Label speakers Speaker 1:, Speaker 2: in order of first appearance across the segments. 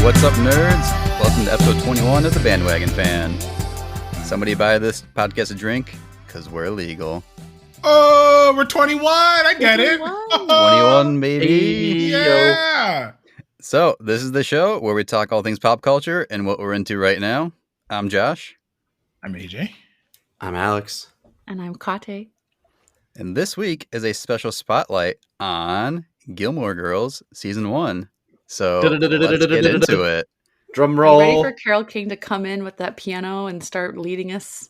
Speaker 1: What's up, nerds? Welcome to episode 21 of The Bandwagon Fan. Somebody buy this podcast a drink, because we're illegal.
Speaker 2: Oh, we're 21. I get it.
Speaker 1: 21, baby.
Speaker 2: Yeah.
Speaker 1: So, this is the show where we talk all things pop culture and what we're into right now. I'm Josh.
Speaker 2: I'm AJ.
Speaker 3: I'm Alex.
Speaker 4: And I'm Kate.
Speaker 1: And this week is a special spotlight on Gilmore Girls Season 1. So, let's get into it.
Speaker 3: Drum
Speaker 4: Are you ready
Speaker 3: roll.
Speaker 4: for Carole King to come in with that piano and start leading us?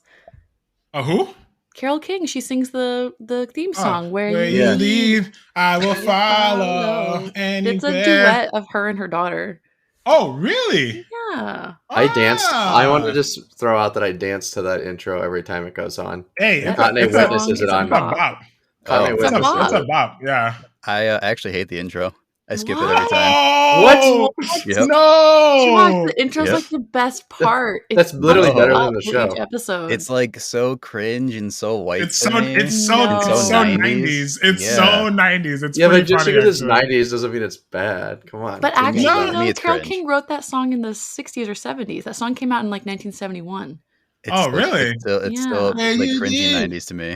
Speaker 2: Who?
Speaker 4: Carole King, she sings the theme song
Speaker 2: Where you leave, I will follow.
Speaker 4: It's a duet of her and her daughter.
Speaker 2: Oh, really?
Speaker 4: Yeah.
Speaker 3: I danced. I want to just throw out that I dance to that intro every time it goes on.
Speaker 2: Hey,
Speaker 3: And Kanye
Speaker 4: it's a
Speaker 3: witnesses it
Speaker 4: song,
Speaker 3: on.
Speaker 4: it's a
Speaker 2: What's up, Bob?
Speaker 3: Kanye
Speaker 4: It's a
Speaker 3: witnesses
Speaker 4: bop.
Speaker 2: What's
Speaker 3: it.
Speaker 2: up, Bob? Yeah.
Speaker 1: I actually hate the intro. I skip it
Speaker 4: What?
Speaker 1: every time.
Speaker 2: Oh,
Speaker 3: What?
Speaker 1: Yep.
Speaker 4: Josh,
Speaker 2: No.
Speaker 4: the intro's
Speaker 1: Yep.
Speaker 4: like the best part.
Speaker 3: That's literally
Speaker 4: builds
Speaker 1: better
Speaker 4: up
Speaker 3: than the
Speaker 4: with
Speaker 3: show.
Speaker 4: Each episode.
Speaker 1: It's like so cringe and so white.
Speaker 2: It's
Speaker 1: to
Speaker 2: so
Speaker 1: me.
Speaker 2: it's so
Speaker 4: No.
Speaker 2: it's so
Speaker 1: 90s.
Speaker 2: 90s. It's
Speaker 1: Yeah.
Speaker 2: so 90s. It's
Speaker 3: Yeah, but
Speaker 2: pretty
Speaker 3: just
Speaker 2: funny,
Speaker 3: because it's
Speaker 2: actually.
Speaker 3: 90s doesn't mean it's bad. Come on.
Speaker 4: But
Speaker 3: To me,
Speaker 4: actually,
Speaker 2: No.
Speaker 4: you
Speaker 1: To me,
Speaker 4: know,
Speaker 1: it's
Speaker 4: Carole
Speaker 1: cringe.
Speaker 4: King wrote that song in the 60s or 70s. That song came out in like 1971.
Speaker 2: Oh, really?
Speaker 1: It's still
Speaker 4: Yeah.
Speaker 1: like
Speaker 2: Yeah, you
Speaker 1: cringy
Speaker 2: did.
Speaker 1: 90s to me.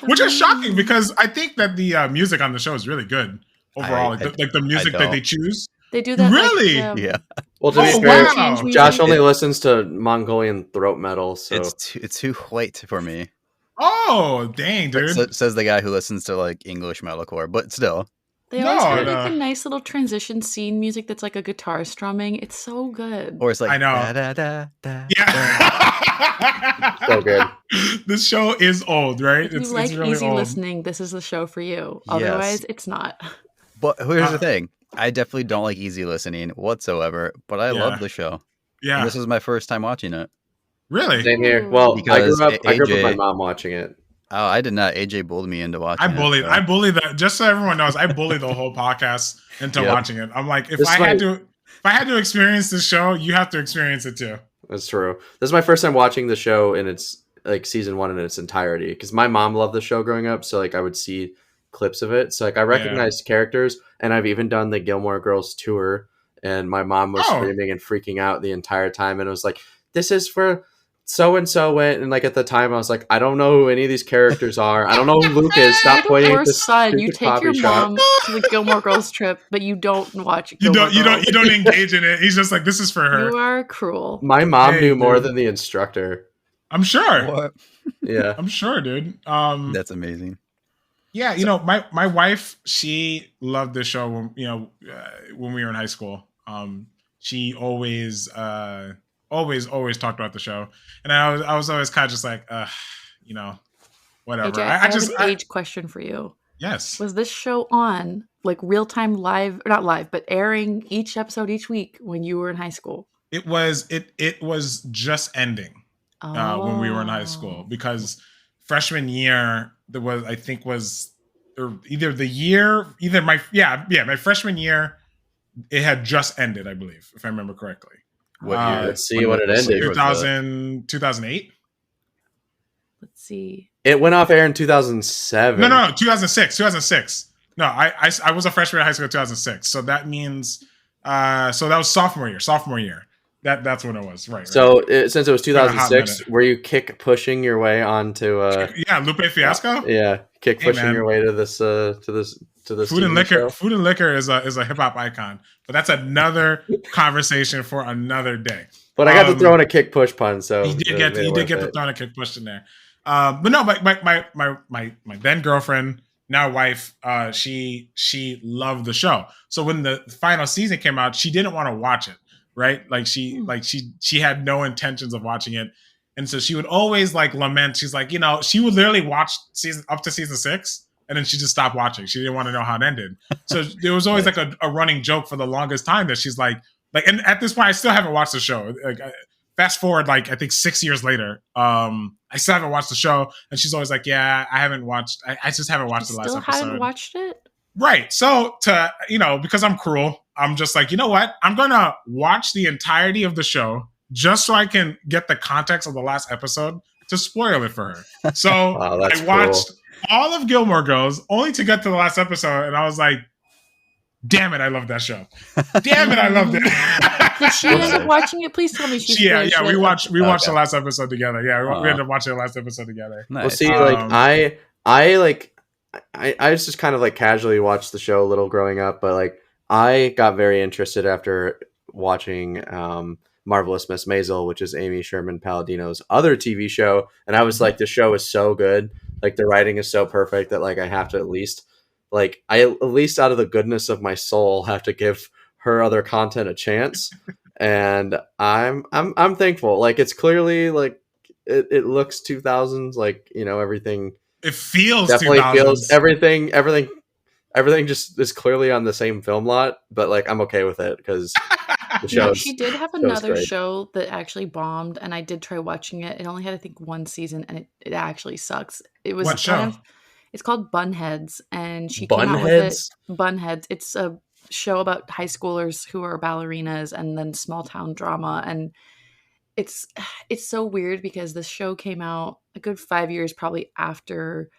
Speaker 2: Which is shocking because I think that the music on the show is really good overall.
Speaker 1: I
Speaker 2: Like the music that
Speaker 1: don't.
Speaker 2: they choose.
Speaker 4: They do that.
Speaker 2: Really?
Speaker 1: Yeah,
Speaker 3: well, to be
Speaker 2: Oh,
Speaker 3: fair,
Speaker 2: wow.
Speaker 4: Change
Speaker 3: Josh
Speaker 4: music.
Speaker 3: only listens to Mongolian throat metal, so
Speaker 1: it's too white for me.
Speaker 2: Oh, dang, dude.
Speaker 1: Says the guy who listens to like English metalcore, but still.
Speaker 4: They always
Speaker 2: No,
Speaker 4: have
Speaker 2: no.
Speaker 4: like a nice little transition scene music that's like a guitar strumming. It's so good.
Speaker 1: Or it's like
Speaker 2: I know.
Speaker 1: da, da, da, da, da.
Speaker 2: Yeah.
Speaker 3: so good.
Speaker 2: This show is old, right?
Speaker 4: If you like
Speaker 2: really
Speaker 4: easy
Speaker 2: old.
Speaker 4: listening, this is the show for you.
Speaker 1: Yes.
Speaker 4: Otherwise, it's not.
Speaker 1: But here's
Speaker 2: Uh,
Speaker 1: the thing. I definitely don't like easy listening whatsoever, but I
Speaker 2: Yeah.
Speaker 1: love the show. And
Speaker 2: Yeah.
Speaker 1: this is my first time watching it.
Speaker 2: Really?
Speaker 3: Same here. Well, I
Speaker 1: Because
Speaker 3: grew up with
Speaker 1: AJ
Speaker 3: my mom watching it.
Speaker 1: Oh, I did not. AJ bullied me into watching
Speaker 2: I bullied.
Speaker 1: it.
Speaker 2: I bullied that. Just so everyone knows, I bullied the whole podcast into
Speaker 1: Yep.
Speaker 2: watching it. I'm like, if
Speaker 3: This
Speaker 2: I
Speaker 3: is
Speaker 2: had to experience this show, you have to experience it too.
Speaker 3: That's true. This is my first time watching the show in its like season 1 in its entirety because my mom loved the show growing up, so like I would see clips of it. So like I recognized characters, and I've even done the Gilmore Girls tour, and my mom was
Speaker 2: Oh.
Speaker 3: screaming and freaking out the entire time, and it was like, "This is for so and so went." And like at the time, I was like, "I don't know who any of these characters are. I don't know who Luke is. Stop pointing at
Speaker 4: Your
Speaker 3: this
Speaker 4: son, you
Speaker 3: stupid
Speaker 4: take your
Speaker 3: coffee shop."
Speaker 4: mom to the Gilmore Girls trip, but you don't watch.
Speaker 2: You
Speaker 4: Gilmore
Speaker 2: don't
Speaker 4: Girls.
Speaker 2: engage in it. He's just like, this is for her.
Speaker 4: You are cruel.
Speaker 3: My mom
Speaker 2: Hey,
Speaker 3: knew more
Speaker 2: dude.
Speaker 3: than the instructor.
Speaker 2: I'm sure.
Speaker 1: What?
Speaker 3: Yeah.
Speaker 2: I'm sure, dude.
Speaker 1: That's amazing.
Speaker 2: Yeah, you know, my wife, she loved this show when we were in high school. She always talked about the show, and I was always kind of just like, whatever.
Speaker 4: AJ, I have
Speaker 2: just
Speaker 4: an age question for you.
Speaker 2: yes.
Speaker 4: Was this show on like real time live, or not live, but airing each episode each week when you were in high school?
Speaker 2: It was just ending when we were in high school because freshman year there was my freshman year it had just ended, I believe, if I remember correctly.
Speaker 1: What year?
Speaker 3: Let's see when it ended.
Speaker 2: 2008.
Speaker 4: Let's see.
Speaker 3: It went off air in 2007.
Speaker 2: No, 2006. No, I was a freshman in high school in 2006. So that means so that was sophomore year. That's when it was, right?
Speaker 3: So since it was
Speaker 2: been a hot
Speaker 3: 2006,
Speaker 2: minute.
Speaker 3: were you kick pushing your way onto
Speaker 2: Yeah, Lupe Fiasco.
Speaker 3: kick
Speaker 2: Hey,
Speaker 3: pushing
Speaker 2: man.
Speaker 3: your way to this
Speaker 2: Food and
Speaker 3: TV
Speaker 2: liquor.
Speaker 3: show?
Speaker 2: Food and liquor is a hip hop icon, but that's another conversation for another day.
Speaker 3: But I got to throw in a kick push pun, so
Speaker 2: You did get the throw and kick push in there. But no, my then girlfriend, now wife, she loved the show. So when the final season came out, she didn't want to watch it, right? Like she had no intentions of watching it, and so she would always like lament. She's like, she would literally watch up to season 6. And then she just stopped watching. She didn't want to know how it ended. So there was always like a running joke for the longest time that she's like, and at this point, I still haven't watched the show. Like, fast forward, like I think 6 years later, I still haven't watched the show. And she's always like, "Yeah, I haven't watched. I just haven't watched the last
Speaker 4: Still
Speaker 2: episode."
Speaker 4: haven't watched it.
Speaker 2: Right. So because I'm cruel, I'm just like, you know what? I'm gonna watch the entirety of the show just so I can get the context of the last episode to spoil it for her. So
Speaker 3: Wow, that's
Speaker 2: I watched all of Gilmore Girls only to get to the last episode, and I was like, Damn it, I love that show. Damn it, I loved it.
Speaker 4: Did she end up watching it? Please tell me she's
Speaker 2: yeah. We watched
Speaker 1: Okay.
Speaker 2: the last episode together. Yeah, we ended up watching the last episode together.
Speaker 1: Nice.
Speaker 3: Well, see, like I just kind of like casually watched the show a little growing up, but like I got very interested after watching Marvelous Miss Maisel, which is Amy Sherman Palladino's other TV show, and I was like, the show is so good, like the writing is so perfect that like I have to at least out of the goodness of my soul have to give her other content a chance, and I'm thankful. Like it's clearly like it looks 2000s, like everything.
Speaker 2: It feels
Speaker 3: definitely
Speaker 2: 2000s.
Speaker 3: Feels everything just is clearly on the same film lot, but like I'm okay with it because the show.
Speaker 4: She did have another show that actually bombed, and I did try watching it. It only had I think one season, and it actually sucks. It was
Speaker 2: what show?
Speaker 4: It's called Bunheads, and she came out with it. Bunheads. It's a show about high schoolers who are ballerinas, and then small town drama, and it's so weird because the show came out a good 5 years probably after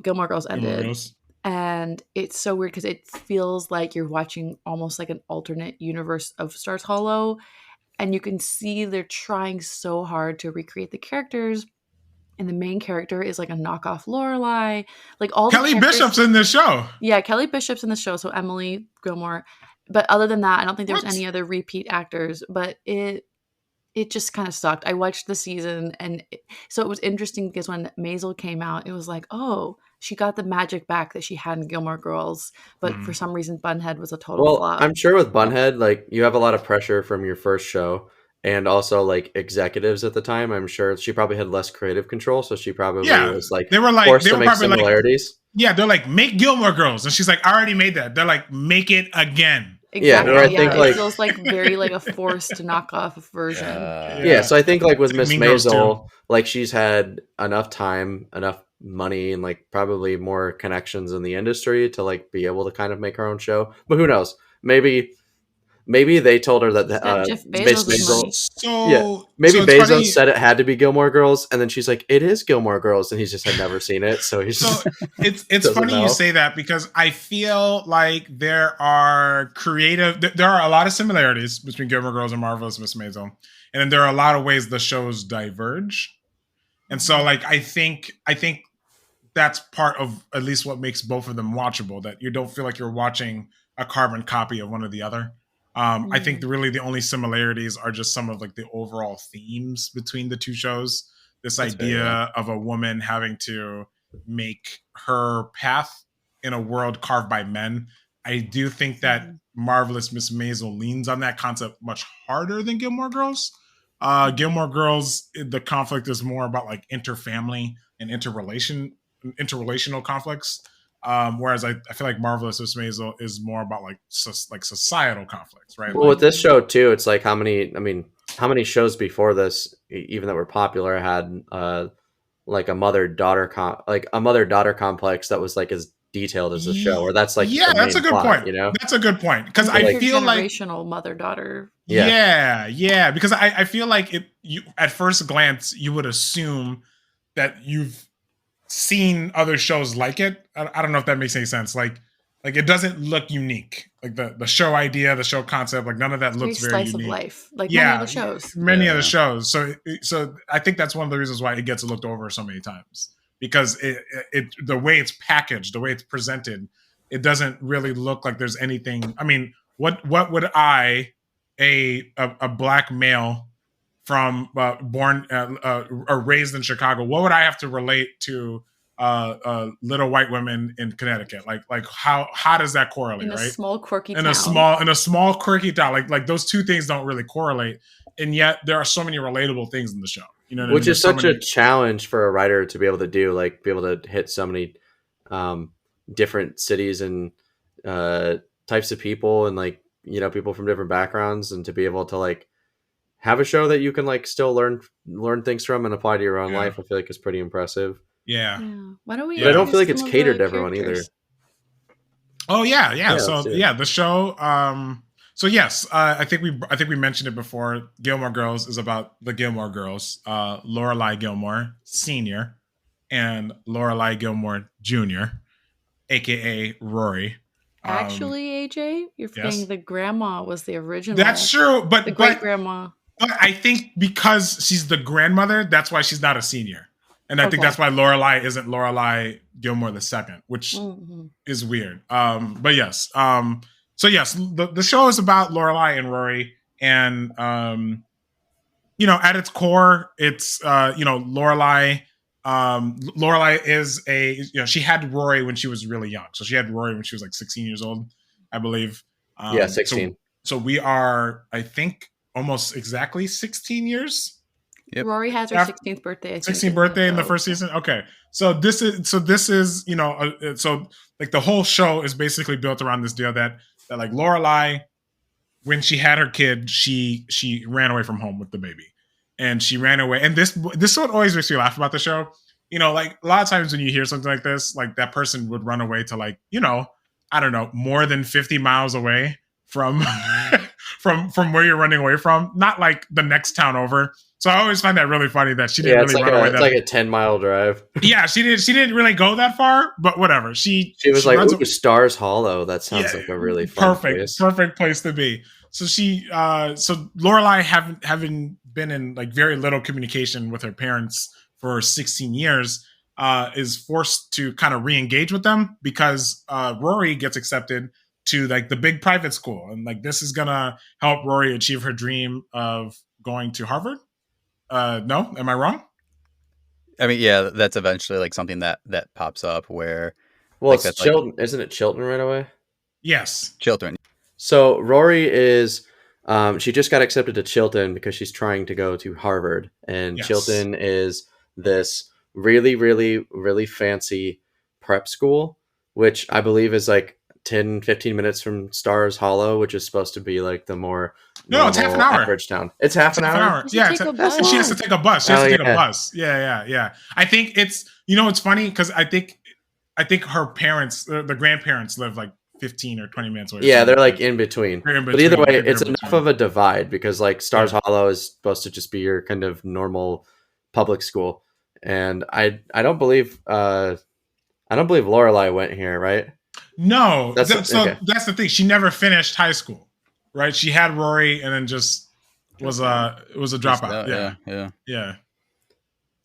Speaker 4: Gilmore Girls ended. And it's so weird because it feels like you're watching almost like an alternate universe of Stars Hollow, and you can see they're trying so hard to recreate the characters. And the main character is like a knockoff Lorelai. Like all
Speaker 2: Kelly Bishop's in this show.
Speaker 4: Yeah, Kelly Bishop's in the show. So Emily Gilmore. But other than that, I don't think there's any other repeat actors. But it just kind of sucked. I watched the season, and so it was interesting because when Maisel came out, it was like, oh, she got the magic back that she had in Gilmore Girls. But for some reason, Bunhead was a total flop.
Speaker 3: I'm sure with Bunhead, like you have a lot of pressure from your first show. And also, like executives at the time, I'm sure she probably had less creative control, so she probably was like forced to make similarities.
Speaker 2: They're like, make Gilmore Girls, and she's like, I already made that. They're like, make it again.
Speaker 4: Exactly. I think it feels like very like a forced knockoff version.
Speaker 3: So I think like with Miss Maisel, like she's had enough time, enough money, and like probably more connections in the industry to like be able to kind of make her own show. But who knows? Maybe they told her that
Speaker 4: Jeff Bezos
Speaker 3: Bezos said it had to be Gilmore Girls, and then she's like, "It is Gilmore Girls," and he's just had never seen it, so he's just.
Speaker 2: It's funny you say that because I feel like there are a lot of similarities between Gilmore Girls and Marvelous Miss Maisel, and then there are a lot of ways the shows diverge, and so like I think that's part of at least what makes both of them watchable. That you don't feel like you're watching a carbon copy of one or the other. I think the only similarities are just some of like the overall themes between the two shows. This idea of a woman having to make her path in a world carved by men. I do think that Marvelous Miss Maisel leans on that concept much harder than Gilmore Girls. Gilmore Girls, the conflict is more about like interfamily and interrelational conflicts. Whereas I feel like Marvelous Miss Maisel is more about like societal conflicts, right?
Speaker 3: Well, with this show too, it's like how many shows before this, even that were popular, had like a mother-daughter complex that was like as detailed as the show, or that's like
Speaker 2: that's a good point. That's a good point because I feel like
Speaker 4: generational mother-daughter.
Speaker 2: Yeah, because I feel like you at first glance you would assume that you've seen other shows like it. I don't know if that makes any sense. Like it doesn't look unique. Like the show idea, the show concept, like none of that looks very
Speaker 4: slice
Speaker 2: unique.
Speaker 4: Of life, like many other shows.
Speaker 2: Many other shows. So I think that's one of the reasons why it gets looked over so many times because it the way it's packaged, the way it's presented, it doesn't really look like there's anything. I mean, what would a black male from born or raised in Chicago, what would I have to relate to little white women in Connecticut? Like how does that correlate?
Speaker 4: In a
Speaker 2: right?
Speaker 4: small quirky
Speaker 2: in
Speaker 4: town.
Speaker 2: a small quirky town. Like those two things don't really correlate, and yet there are so many relatable things in the show. You know,
Speaker 3: which is such a challenge for a writer to be able to do, like be able to hit so many different cities and types of people, and like people from different backgrounds, and to be able to like have a show that you can like still learn things from and apply to your own life. I feel like is pretty impressive.
Speaker 2: Yeah.
Speaker 4: Why don't we?
Speaker 3: But I don't feel like it's catered to everyone either.
Speaker 2: Oh yeah. So the show. So yes, I think we mentioned it before. Gilmore Girls is about the Gilmore Girls, Lorelai Gilmore Sr. and Lorelai Gilmore Jr., aka Rory.
Speaker 4: Actually, AJ, you're forgetting the grandma was the original.
Speaker 2: That's true, but
Speaker 4: the great grandma.
Speaker 2: But I think because she's the grandmother, that's why she's not a senior, and I think that's why Lorelai isn't Lorelai Gilmore II, which is weird. But yes, so yes, the show is about Lorelai and Rory, and at its core, it's Lorelai. Lorelai is she had Rory when she was really young, so she had Rory when she was like 16 years old, I believe.
Speaker 3: 16.
Speaker 2: So we are, I think, almost exactly 16 years.
Speaker 4: Yep. Rory has her 16th birthday.
Speaker 2: 16th birthday in the first season. Okay, so this is so like the whole show is basically built around this deal that like Lorelai, when she had her kid, she ran away from home with the baby, and she ran away. And this is what always makes me laugh about the show. Like a lot of times when you hear something like this, like that person would run away to like I don't know, more than 50 miles away from from where you're running away from, not like the next town over. So I always find that really funny that she didn't really run away.
Speaker 3: It's like a 10-mile drive.
Speaker 2: Yeah, she didn't really go that far, but whatever. She
Speaker 3: was like, "Ooh, Stars Hollow. That sounds like a really fun
Speaker 2: perfect place to be." So so Lorelai having been in like very little communication with her parents for 16 years, is forced to kind of re-engage with them because Rory gets accepted to like the big private school, and like this is gonna help Rory achieve her dream of going to Harvard. No, am I wrong?
Speaker 1: I mean, yeah, that's eventually like something that pops up where.
Speaker 3: Well, it's Chilton, isn't it? Chilton right away.
Speaker 2: Yes,
Speaker 1: Chilton.
Speaker 3: So Rory is, she just got accepted to Chilton because she's trying to go to Harvard, and Chilton is this really, really, really fancy prep school, which I believe is like 10-15 minutes from Stars Hollow, which is supposed to be like the more
Speaker 2: it's half an hour
Speaker 3: average town. It's half an hour.
Speaker 2: Yeah, she has to take a bus. She has to take a bus. Yeah. I think it's it's funny because I think her parents, the grandparents, live like 15 or 20 minutes away.
Speaker 3: Yeah, they're like in between. But either way, it's enough of a divide because like Stars Hollow is supposed to just be your kind of normal public school, and I don't believe Lorelai went here, right?
Speaker 2: No, that's the thing. She never finished high school, right? She had Rory, and then just was a dropout. Yeah.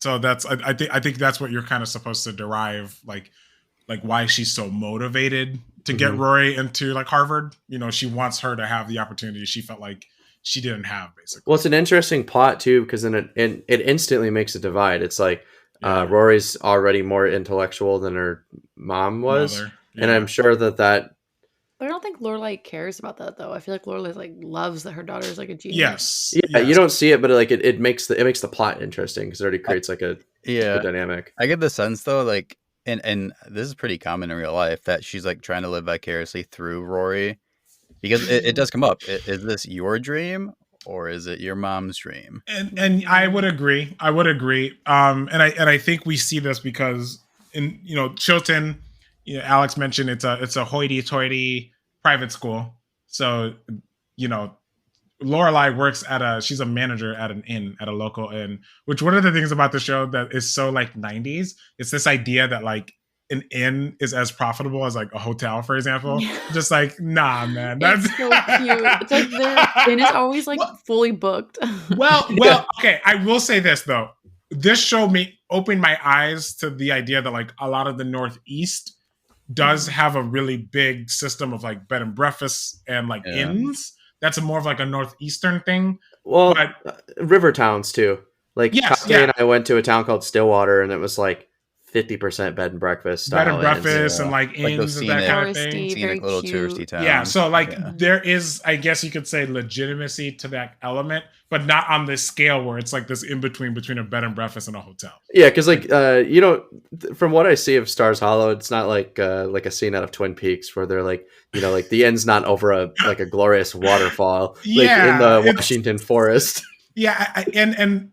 Speaker 2: So that's I think that's what you're kind of supposed to derive, like why she's so motivated to get Rory into like Harvard. She wants her to have the opportunity she felt like she didn't have, basically.
Speaker 3: Well, it's an interesting plot too because then it instantly makes a divide. It's like Rory's already more intellectual than her mom was. And I'm sure that.
Speaker 4: But I don't think Lorelai cares about that, though. I feel like Lorelai like loves that her daughter is like a genius.
Speaker 3: Yes. Yeah, you don't see it, but like it makes the plot interesting because it already creates like a dynamic.
Speaker 1: I get the sense though, like, and this is pretty common in real life that she's like trying to live vicariously through Rory, because it does come up. Is this your dream or is it your mom's dream?
Speaker 2: And I would agree. And I think we see this because in Chilton. Alex mentioned it's a hoity-toity private school. So, Lorelai works she's a manager at an inn, at a local inn, which one of the things about the show that is so like 90s, it's this idea that like an inn is as profitable as like a hotel, for example. Just like, nah, man. That's
Speaker 4: so cute. It's like their inn is always like fully booked.
Speaker 2: Well, okay. I will say this though. This show opened my eyes to the idea that like a lot of the Northeast does have a really big system of like bed and breakfasts and like inns. That's more of like a Northeastern thing.
Speaker 3: Well, river towns too. Like and I went to a town called Stillwater, and it was like 50% bed and breakfast style.
Speaker 2: Bed and breakfast and like inns and that kind of thing.
Speaker 1: Scenic little touristy towns.
Speaker 2: Yeah, so like there is, I guess you could say, legitimacy to that element, but not on this scale where it's like this in between a bed and breakfast and a hotel.
Speaker 3: Yeah, because like from what I see of Stars Hollow, it's not like a scene out of Twin Peaks where they're like like the end's not over a glorious waterfall like in the Washington forest.
Speaker 2: Yeah, and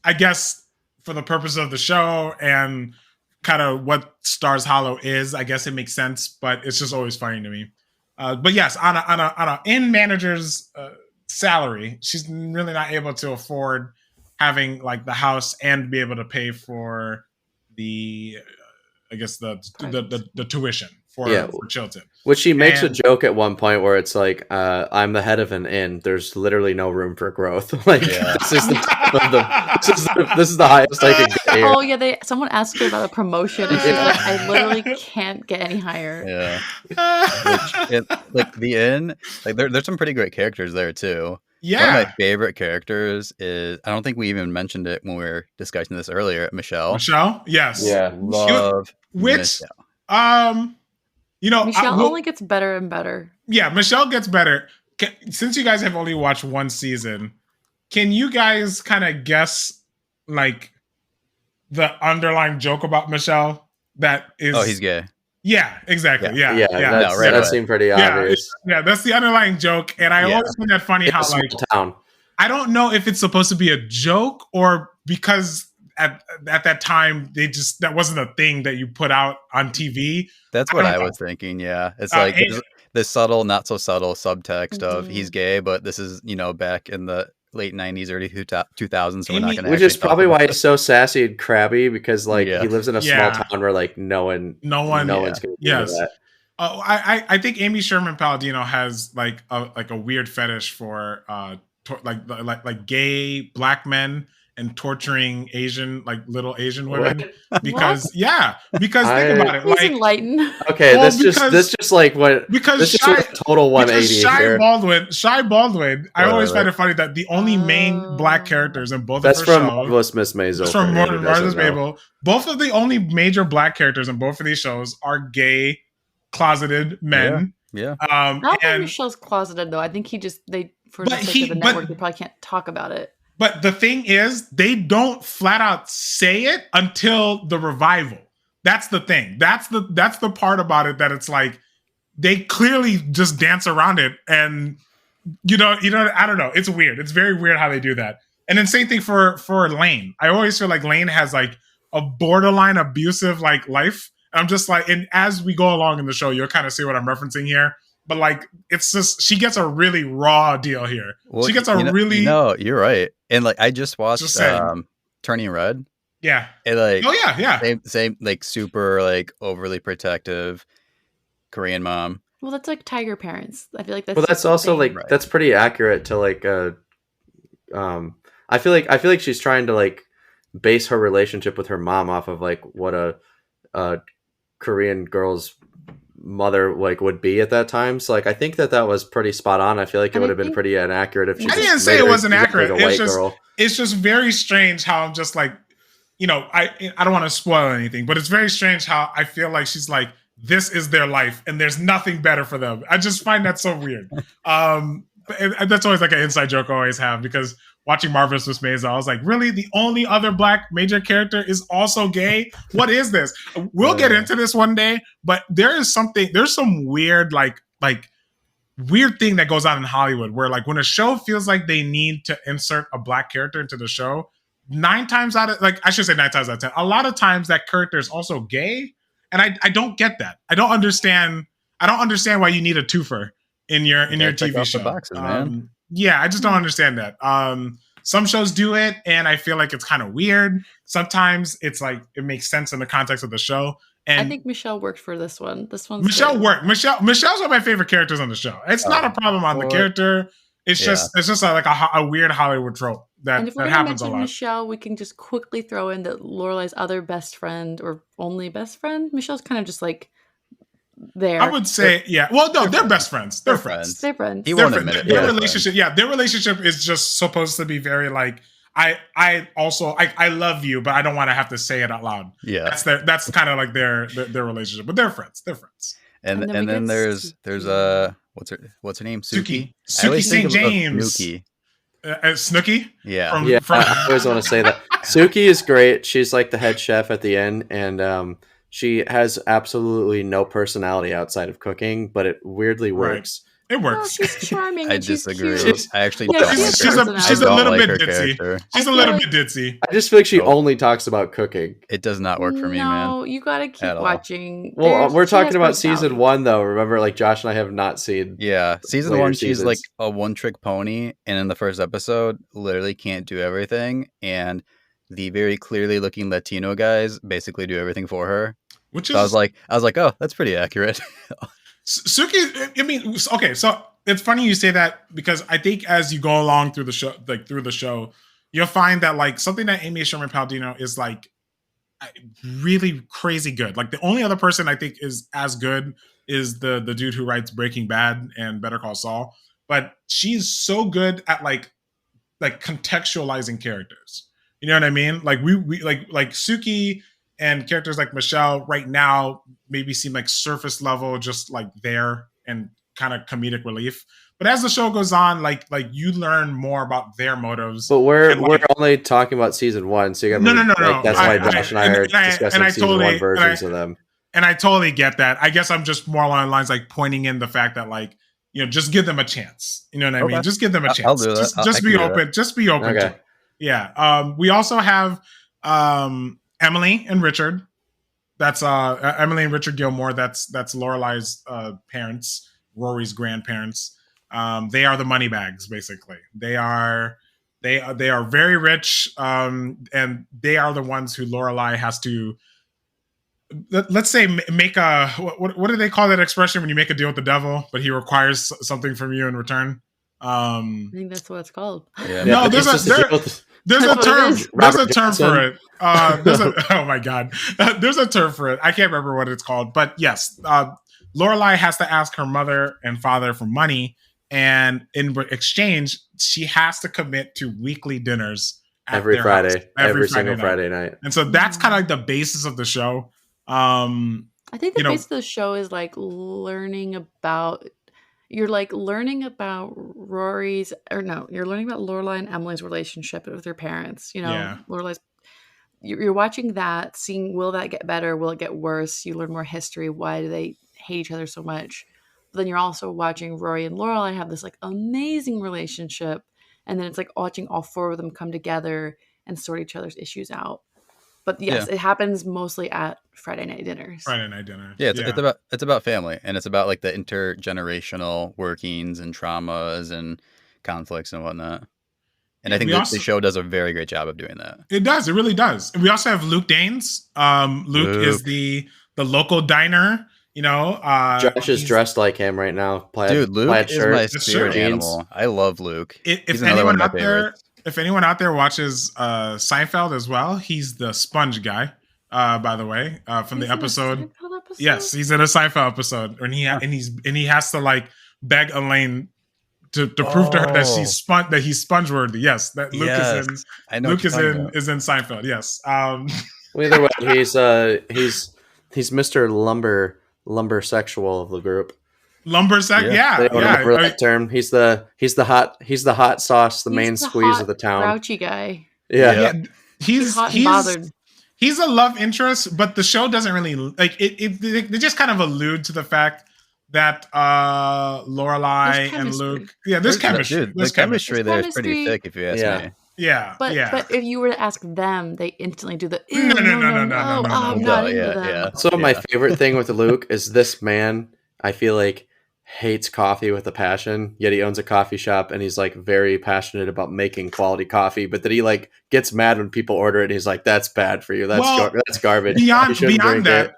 Speaker 2: I guess for the purpose of the show and kind of what Stars Hollow is, I guess it makes sense, but it's just always funny to me. But yes, on a inn manager's salary, she's really not able to afford having like the house and be able to pay for the, I guess the tuition for Chilton.
Speaker 3: Which she makes a joke at one point where it's like, I'm the head of an inn. There's literally no room for growth. Like this is this is the highest I could get here.
Speaker 4: Oh yeah, someone asked her about a promotion and she's like, I literally can't get any higher.
Speaker 1: Yeah. Like the inn, like there's some pretty great characters there too.
Speaker 2: Yeah.
Speaker 1: One of my favorite characters is, I don't think we even mentioned it when we were discussing this earlier, Michelle.
Speaker 2: Michelle? Yes.
Speaker 3: Yeah.
Speaker 1: Love Michelle.
Speaker 4: Michelle only gets better and better.
Speaker 2: Yeah, Michelle gets better. Since you guys have only watched one season, can you guys kind of guess like the underlying joke about Michelle that is?
Speaker 1: Oh, he's gay.
Speaker 2: Yeah, exactly. Yeah.
Speaker 3: That seemed pretty obvious.
Speaker 2: Yeah, that's the underlying joke, and I always find that funny how like
Speaker 3: town.
Speaker 2: I don't know if it's supposed to be a joke or because at that time that wasn't a thing that you put out on TV.
Speaker 1: That's what I was thinking. Yeah, it's like this subtle, not so subtle subtext of he's gay, but this is back in the late 90s, early 2000s. So we're not going to.
Speaker 3: Which is probably why he's so sassy and crabby, because like he lives in a small town where like no one's going to do that.
Speaker 2: I think Amy Sherman Palladino has like a weird fetish for like gay black men and torturing little Asian women because think about it. Like,
Speaker 4: enlightened.
Speaker 3: Okay, this just like what because this is total 180 here.
Speaker 2: Shy Baldwin. I always find it funny that the only main black characters in both of her shows.
Speaker 3: That's from Marvelous Miss Maisel.
Speaker 2: That's from Marvelous Maisel. Both of the only major black characters in both of these shows are gay, closeted men.
Speaker 1: Yeah.
Speaker 4: I don't think Michelle's closeted though. I think they probably can't talk about it.
Speaker 2: But the thing is, they don't flat out say it until the revival. That's the thing. That's the part about it that it's like they clearly just dance around it, and I don't know. It's weird. It's very weird how they do that. And then same thing for Lane. I always feel like Lane has like a borderline abusive like life. I'm just like, and as we go along in the show, you'll kind of see what I'm referencing here. But like, it's just she gets a really raw deal here.
Speaker 1: Well,
Speaker 2: she gets really.
Speaker 1: No, you're right. And like, I just watched Turning Red.
Speaker 2: Yeah.
Speaker 1: And like,
Speaker 2: oh yeah.
Speaker 1: Same like super like overly protective Korean mom.
Speaker 4: Well, that's like tiger parents. I feel like that's.
Speaker 3: Well, that's also like that's pretty accurate to like. I feel like she's trying to like base her relationship with her mom off of like what a Korean girl's mother like would be at that time. So like I think that was pretty spot on. I feel like it would have been pretty inaccurate if she
Speaker 2: I didn't say it wasn't accurate. It's just very strange how I'm just like, I don't want to spoil anything, but it's very strange how I feel like she's like, this is their life and there's nothing better for them. I just find that so weird. That's always like an inside joke I always have, because watching Marvelous Miss Maisel, I was like, really? The only other black major character is also gay? What is this? We'll get into this one day, but there's some weird, like weird thing that goes on in Hollywood where like when a show feels like they need to insert a black character into the show, 9 times out of, like, I should say 9 times out of 10, a lot of times that character is also gay. And I don't get that. I don't understand why you need a twofer in your TV show.
Speaker 1: Boxes, man.
Speaker 2: Yeah, I just don't understand that. Some shows do it, and I feel like it's kind of weird. Sometimes it's like it makes sense in the context of the show. And
Speaker 4: I think Michelle worked for this one.
Speaker 2: Michelle worked. Michelle's one of my favorite characters on the show. It's not a problem on the character. It's just like a weird Hollywood trope that happens a lot.
Speaker 4: Michelle, we can just quickly throw in that Lorelai's other best friend or only best friend. Michelle's kind of just like there.
Speaker 2: I would say, yeah. Well, no, they're best friends. They're friends.
Speaker 4: They're friends.
Speaker 1: He won't admit it.
Speaker 2: Their relationship, their relationship is just supposed to be very like, I also love you, but I don't want to have to say it out loud.
Speaker 1: Yeah,
Speaker 2: that's kind of like their relationship. But they're friends. They're friends.
Speaker 1: And then there's what's her name?
Speaker 2: Suki St. James.
Speaker 1: Snooki.
Speaker 2: Snooki?
Speaker 1: Yeah.
Speaker 3: I always want to say that. Suki is great. She's like the head chef at the end, and she has absolutely no personality outside of cooking, but it weirdly works.
Speaker 2: It works.
Speaker 4: Oh, she's charming.
Speaker 1: I disagree. I actually don't like her.
Speaker 2: She's a little bit ditzy. She's a little bit ditzy.
Speaker 3: I just feel like she only talks about cooking.
Speaker 1: It does not work for me, man.
Speaker 4: No, you gotta keep watching.
Speaker 3: Well, we're talking about season 1, though. Remember, like Josh and I have not seen.
Speaker 1: Yeah, season 1, she's like a one-trick pony, and in the first episode, literally can't do everything, and the very clearly looking Latino guys basically do everything for her.
Speaker 2: Which
Speaker 1: So
Speaker 2: is
Speaker 1: I was like, oh, that's pretty accurate.
Speaker 2: Suki. I mean, okay, so it's funny you say that because I think as you go along through the show, you'll find that like something that Amy Sherman Palladino is like really crazy good. Like the only other person I think is as good is the dude who writes Breaking Bad and Better Call Saul. But she's so good at like contextualizing characters. You know what I mean? Like we like Suki and characters like Michelle right now maybe seem like surface level, just like there and kind of comedic relief. But as the show goes on, like you learn more about their motives.
Speaker 3: But we're
Speaker 2: like,
Speaker 3: only talking about season 1, so you got
Speaker 2: no.
Speaker 3: That's why Josh and I are discussing season 1 versions of them.
Speaker 2: And I totally get that. I guess I'm just more along the lines like pointing in the fact that like, you know, just give them a chance. You know what I mean? Just give them a chance.
Speaker 1: I'll do that.
Speaker 2: Just be open. Just be open to it. Yeah. We also have Emily and Richard. That's Emily and Richard Gilmore. That's Lorelai's parents, Rory's grandparents. They are the money bags, basically. They are very rich, and they are the ones who Lorelai has to, let's say, make a what do they call that expression when you make a deal with the devil, but he requires something from you in return?
Speaker 4: I think that's what it's called.
Speaker 1: Yeah.
Speaker 2: No, there's a term. There's a term for it. Oh my god, there's a term for it. I can't remember what it's called, but yes, Lorelai has to ask her mother and father for money, and in exchange, she has to commit to weekly dinners
Speaker 3: every Friday, every single Friday night.
Speaker 2: And so that's kind of like the basis of the show.
Speaker 4: I think the basis of the show is like learning about. You're like learning about you're learning about Lorelai and Emily's relationship with their parents. You know, Lorelai's. You're watching that, seeing will that get better? Will it get worse? You learn more history. Why do they hate each other so much? But then you're also watching Rory and Lorelai have this like amazing relationship, and then it's like watching all four of them come together and sort each other's issues out. But yes, it happens mostly at Friday night dinners.
Speaker 1: Yeah, it's about family, and it's about like the intergenerational workings and traumas and conflicts and whatnot. And I think the show does a very great job of doing that.
Speaker 2: It does. It really does. And we also have Luke Danes. Luke is the local diner. You know,
Speaker 3: Josh is dressed like him right now.
Speaker 1: Dude, Luke is my spirit animal. I love Luke.
Speaker 2: If anyone out there watches Seinfeld as well, he's the sponge guy. By the way, from the episode. Yes, he's in a Seinfeld episode, and he has to like beg Elaine to prove to her that he's sponge worthy. Yes, that Luke is in. I know Luke is in Seinfeld. Yes.
Speaker 3: Either way, he's Mr. Lumber sexual of the group.
Speaker 2: Yeah.
Speaker 3: That term. He's the hot sauce, the main squeeze of the town.
Speaker 4: Grouchy guy.
Speaker 3: Yeah.
Speaker 2: He's
Speaker 4: hot and bothered.
Speaker 2: He's a love interest, but the show doesn't really like it. They just kind of allude to the fact that Lorelai and Luke. Yeah, there's chemistry.
Speaker 1: The chemistry there is pretty thick, if you ask me.
Speaker 2: Yeah,
Speaker 4: but if you were to ask them, they instantly do the
Speaker 2: no.
Speaker 3: So my favorite thing with Luke is this man, I feel like, hates coffee with a passion, yet he owns a coffee shop and he's like very passionate about making quality coffee, but then he like gets mad when people order it and he's like, that's bad for you. That's garbage.
Speaker 2: Beyond that,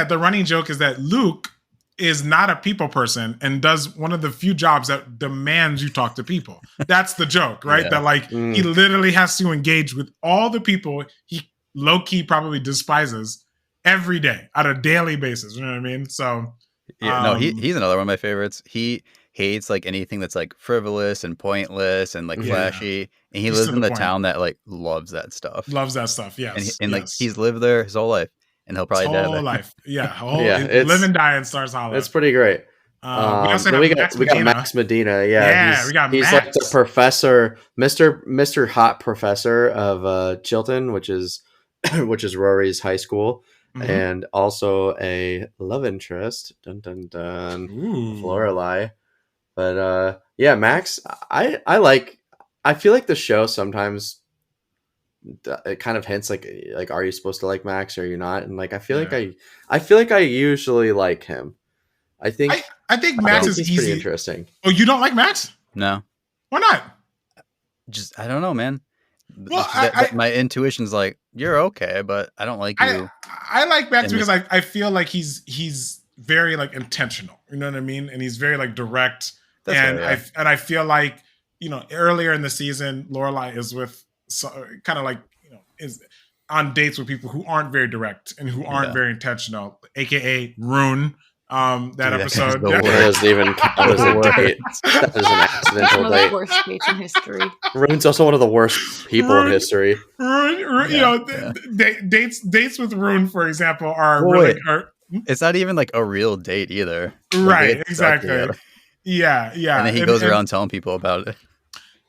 Speaker 2: the running joke is that Luke is not a people person and does one of the few jobs that demands you talk to people. That's the joke, right? Yeah. That like he literally has to engage with all the people he low-key probably despises every day on a daily basis. You know what I mean? So
Speaker 1: he's another one of my favorites. He hates like anything that's like frivolous and pointless and like flashy. And he lives in the town that like loves that stuff.
Speaker 2: Yes.
Speaker 1: And like he's lived there his whole life. And he'll probably die.
Speaker 2: Whole life. Live and die in Stars Hollow.
Speaker 3: It's pretty great. We got Max Medina.
Speaker 2: We got
Speaker 3: Max. He's like the professor, Mr. Hot Professor of Chilton, which is Rory's high school, and also a love interest. Dun dun dun. Lorelai. But Max. I feel like the show sometimes it kind of hints like are you supposed to like Max or are you not? And like I feel like I usually like him. I think
Speaker 2: Max is easy.
Speaker 3: Pretty interesting.
Speaker 2: Oh, you don't like Max?
Speaker 1: No.
Speaker 2: Why not?
Speaker 1: Just I don't know, man.
Speaker 2: Well,
Speaker 1: my intuition's like you're okay, but I don't like you.
Speaker 2: I like Max because I feel like he's very like intentional. You know what I mean? And he's very like direct. I feel like, you know, earlier in the season, Lorelai is with kind of like, you know, is on dates with people who aren't very direct and who aren't very intentional, aka Rune. That episode
Speaker 3: that doesn't even count as a date. That is an accidental
Speaker 4: one of the worst dates in history.
Speaker 3: Rune's also one of the worst people in history.
Speaker 2: Rune, you know, dates with Rune, for example, are really.
Speaker 1: It's not even like a real date either.
Speaker 2: Right, exactly. Yeah.
Speaker 1: And then he goes around telling people about it.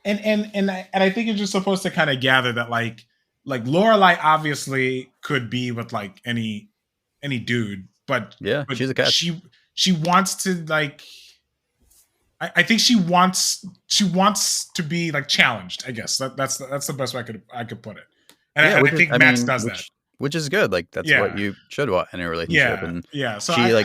Speaker 2: And I think you're just supposed to kind of gather that like Lorelai obviously could be with like any dude, but
Speaker 1: she's a catch.
Speaker 2: She wants to like. I think she wants to be like challenged. I guess that's the best way I could put it. And I think Max does that,
Speaker 1: which is not like that's what you should want in a relationship.
Speaker 2: So
Speaker 1: she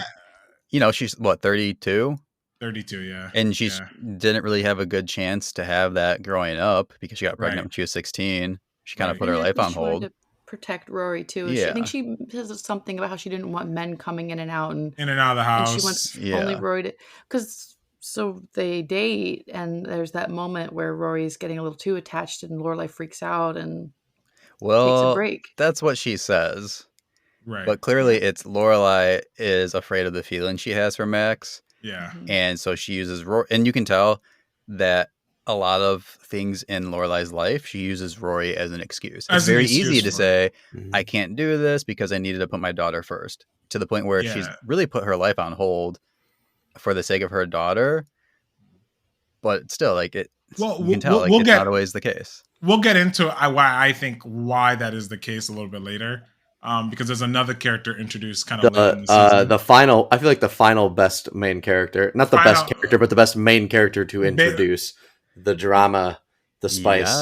Speaker 1: you know, she's what 32.
Speaker 2: 32, yeah.
Speaker 1: And she didn't really have a good chance to have that growing up because she got pregnant when she was 16. She kind of put her life on hold.
Speaker 4: To protect Rory too. I think she says something about how she didn't want men coming in and out of the house. And she wants only Rory to, because so they date, and there's that moment where Rory's getting a little too attached, and Lorelai freaks out and takes a break.
Speaker 1: That's what she says.
Speaker 2: Right.
Speaker 1: But clearly, it's Lorelai is afraid of the feeling she has for Max.
Speaker 2: Yeah.
Speaker 1: And so she uses Rory, and you can tell that a lot of things in Lorelai's life, she uses Rory as an excuse. It's very easy to say, I can't do this because I needed to put my daughter first, to the point where she's really put her life on hold for the sake of her daughter. But still, like you can tell, it's not always the case.
Speaker 2: We'll get into why that is the case a little bit later. Because there's another character introduced kind of late in the season.
Speaker 3: I feel like the final best main character, not the best character, but the best main character to introduce the drama, the spice.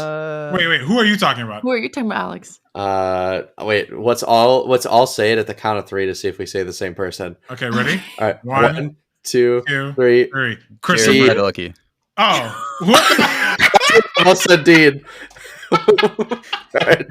Speaker 2: Wait, who are you talking about?
Speaker 4: Who are you talking about, Alex?
Speaker 3: Wait, let's all say it at the count of 3 to see if we say the same person.
Speaker 2: Okay, ready?
Speaker 3: All right, 1, 2, 3.
Speaker 2: Christopher.
Speaker 1: Lucky.
Speaker 2: Oh, what?
Speaker 3: Also Dean. All right.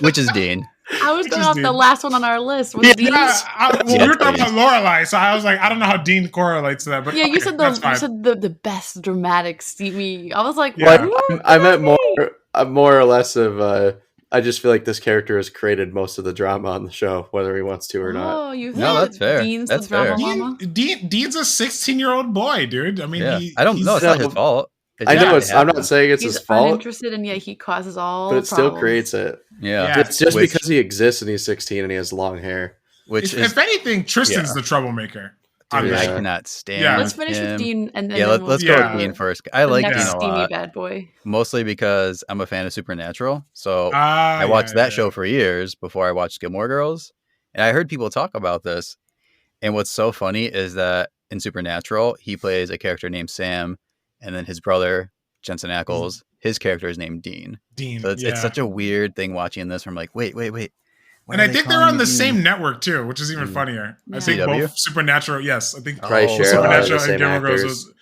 Speaker 1: Which is Dean.
Speaker 4: I was going off the last one on our list. Was Dean?
Speaker 2: We were talking about Lorelai, so I was like, I don't know how Dean correlates to that. But
Speaker 4: you said the best dramatic steamy. I was like,
Speaker 3: I meant more or less of. I just feel like this character has created most of the drama on the show, whether he wants to or not.
Speaker 4: Oh,
Speaker 1: that's fair.
Speaker 4: Dean's
Speaker 1: that's
Speaker 4: the
Speaker 1: fair.
Speaker 4: drama mama.
Speaker 2: Dean's a 16-year-old boy, dude. I mean,
Speaker 1: I don't know. It's not his fault.
Speaker 3: I'm not saying it's his fault.
Speaker 4: He's uninterested, and yet he causes all.
Speaker 3: But it still creates it.
Speaker 1: Yeah,
Speaker 3: it's just because he exists and he's 16 and he has long hair.
Speaker 2: If anything, Tristan's the troublemaker.
Speaker 1: Dude, I cannot stand.
Speaker 4: Let's finish with Dean, and then
Speaker 1: let's go with Dean first. I like Dean a lot.
Speaker 4: Steamy bad boy.
Speaker 1: Mostly because I'm a fan of Supernatural, so I watched that show for years before I watched Gilmore Girls, and I heard people talk about this. And what's so funny is that in Supernatural, he plays a character named Sam. And then his brother, Jensen Ackles, his character is named Dean. So it's such a weird thing watching this. Where I'm like, wait.
Speaker 2: And I think they're on the same network too, which is even funnier. I think both Supernatural, yes. I think Supernatural and Gilmore Girls was,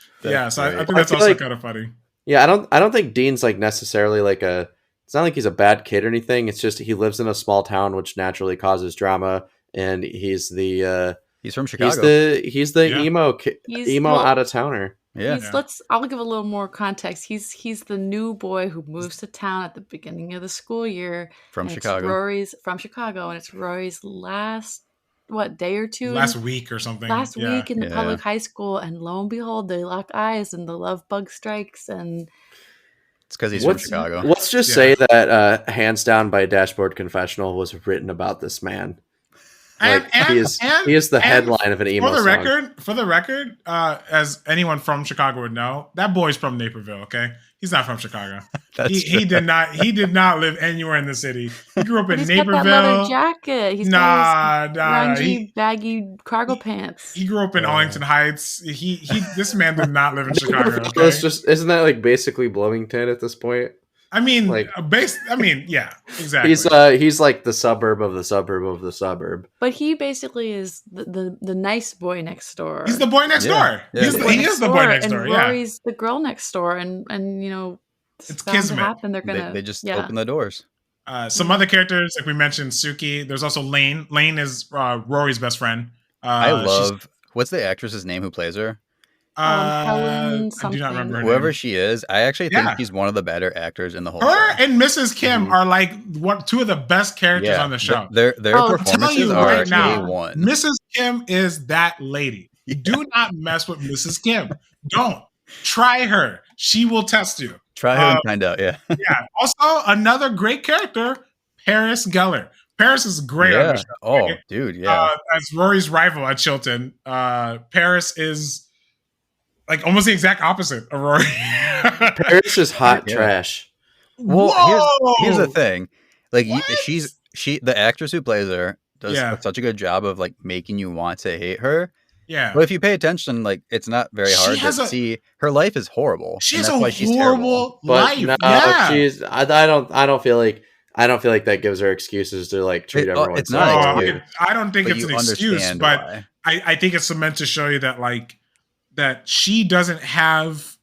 Speaker 2: so I think that's also kind of funny.
Speaker 3: Yeah, I don't think Dean's like necessarily like it's not like he's a bad kid or anything. It's just he lives in a small town, which naturally causes drama. And he's
Speaker 1: from Chicago.
Speaker 3: He's the emo out of towner.
Speaker 1: Yeah.
Speaker 4: I'll give a little more context. He's the new boy who moves to town at the beginning of the school year
Speaker 1: from Chicago.
Speaker 4: From Chicago, and it's Rory's last day or two?
Speaker 2: Last week or something.
Speaker 4: Last week in the public high school, and lo and behold, they lock eyes and the love bug strikes, and
Speaker 1: it's because he's from Chicago.
Speaker 3: Let's just say that Hands Down by Dashboard Confessional was written about this man. He is the headline of an emo song.
Speaker 2: For the record, as anyone from Chicago would know, that boy's from Naperville. Okay, he's not from Chicago. He did not live anywhere in the city. He grew up in Naperville.
Speaker 4: Got that leather jacket. He's got grungy, baggy cargo pants.
Speaker 2: He grew up in Arlington Heights. This man did not live in Chicago. Okay?
Speaker 3: Isn't that like basically Bloomington at this point?
Speaker 2: I mean, yeah, exactly.
Speaker 3: He's like the suburb of the suburb of the suburb.
Speaker 4: But he basically is the nice boy next door.
Speaker 2: He's the boy next door.
Speaker 1: Yeah.
Speaker 2: He is the boy next door.
Speaker 4: And Rory's the girl next door, and it's
Speaker 2: kismet.
Speaker 4: happen. They're gonna
Speaker 1: they just open the doors.
Speaker 2: Some other characters, like we mentioned, Suki. There's also Lane. Lane is Rory's best friend.
Speaker 1: I love what's the actress's name who plays her?
Speaker 4: Helen
Speaker 2: I do not remember
Speaker 4: something.
Speaker 2: her
Speaker 1: Whoever
Speaker 2: name.
Speaker 1: she is, I actually think
Speaker 2: Yeah.
Speaker 1: she's one of the better actors in the whole
Speaker 2: Her
Speaker 1: show.
Speaker 2: and Mrs. Kim are like two of the best characters on the show.
Speaker 1: Their
Speaker 2: I'm telling
Speaker 1: performances
Speaker 2: you
Speaker 1: are
Speaker 2: right now,
Speaker 1: A1.
Speaker 2: Mrs. Kim is that lady.
Speaker 1: Yeah.
Speaker 2: Do not mess with Mrs. Kim. Don't try her. She will test you.
Speaker 1: Try her and find out. Yeah.
Speaker 2: Yeah. Also, another great character, Paris Geller. Paris is great on the show.
Speaker 1: Oh, dude, yeah.
Speaker 2: As Rory's rival at Chilton, Paris is like almost the exact opposite of Rory.
Speaker 3: Paris is hot trash.
Speaker 1: Well, here's the thing. Like the actress who plays her does such a good job of like making you want to hate her.
Speaker 2: Yeah.
Speaker 1: But if you pay attention, like it's not very hard to see her life is horrible.
Speaker 2: She has a horrible life.
Speaker 3: But no, she's I don't feel like that gives her excuses to like treat everyone.
Speaker 1: It's not.
Speaker 2: I don't think it's an excuse, but I think it's meant to show you that like that she doesn't have.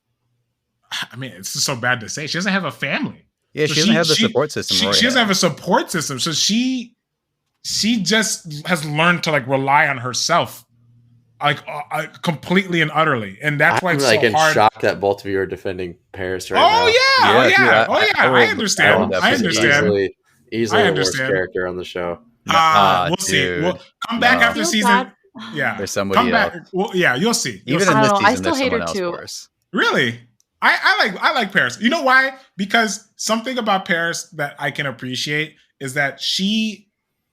Speaker 2: I mean, it's just so bad to say. She doesn't have a family.
Speaker 1: Yeah, so she doesn't have the support system.
Speaker 2: She doesn't have a support system, so she just has learned to like rely on herself, like completely and utterly, and that's why it's
Speaker 3: like
Speaker 2: so hard.
Speaker 3: in shock that both of you are defending Paris right now.
Speaker 2: I understand. I understand.
Speaker 3: Easily the worst character on the show.
Speaker 2: We'll see. We'll come back after season. Yeah,
Speaker 1: there's somebody else.
Speaker 2: Well, yeah, you'll see.
Speaker 1: Even in this season,
Speaker 4: I still hate her too.
Speaker 1: Worse.
Speaker 2: Really? I like Paris. You know why? Because something about Paris that I can appreciate is that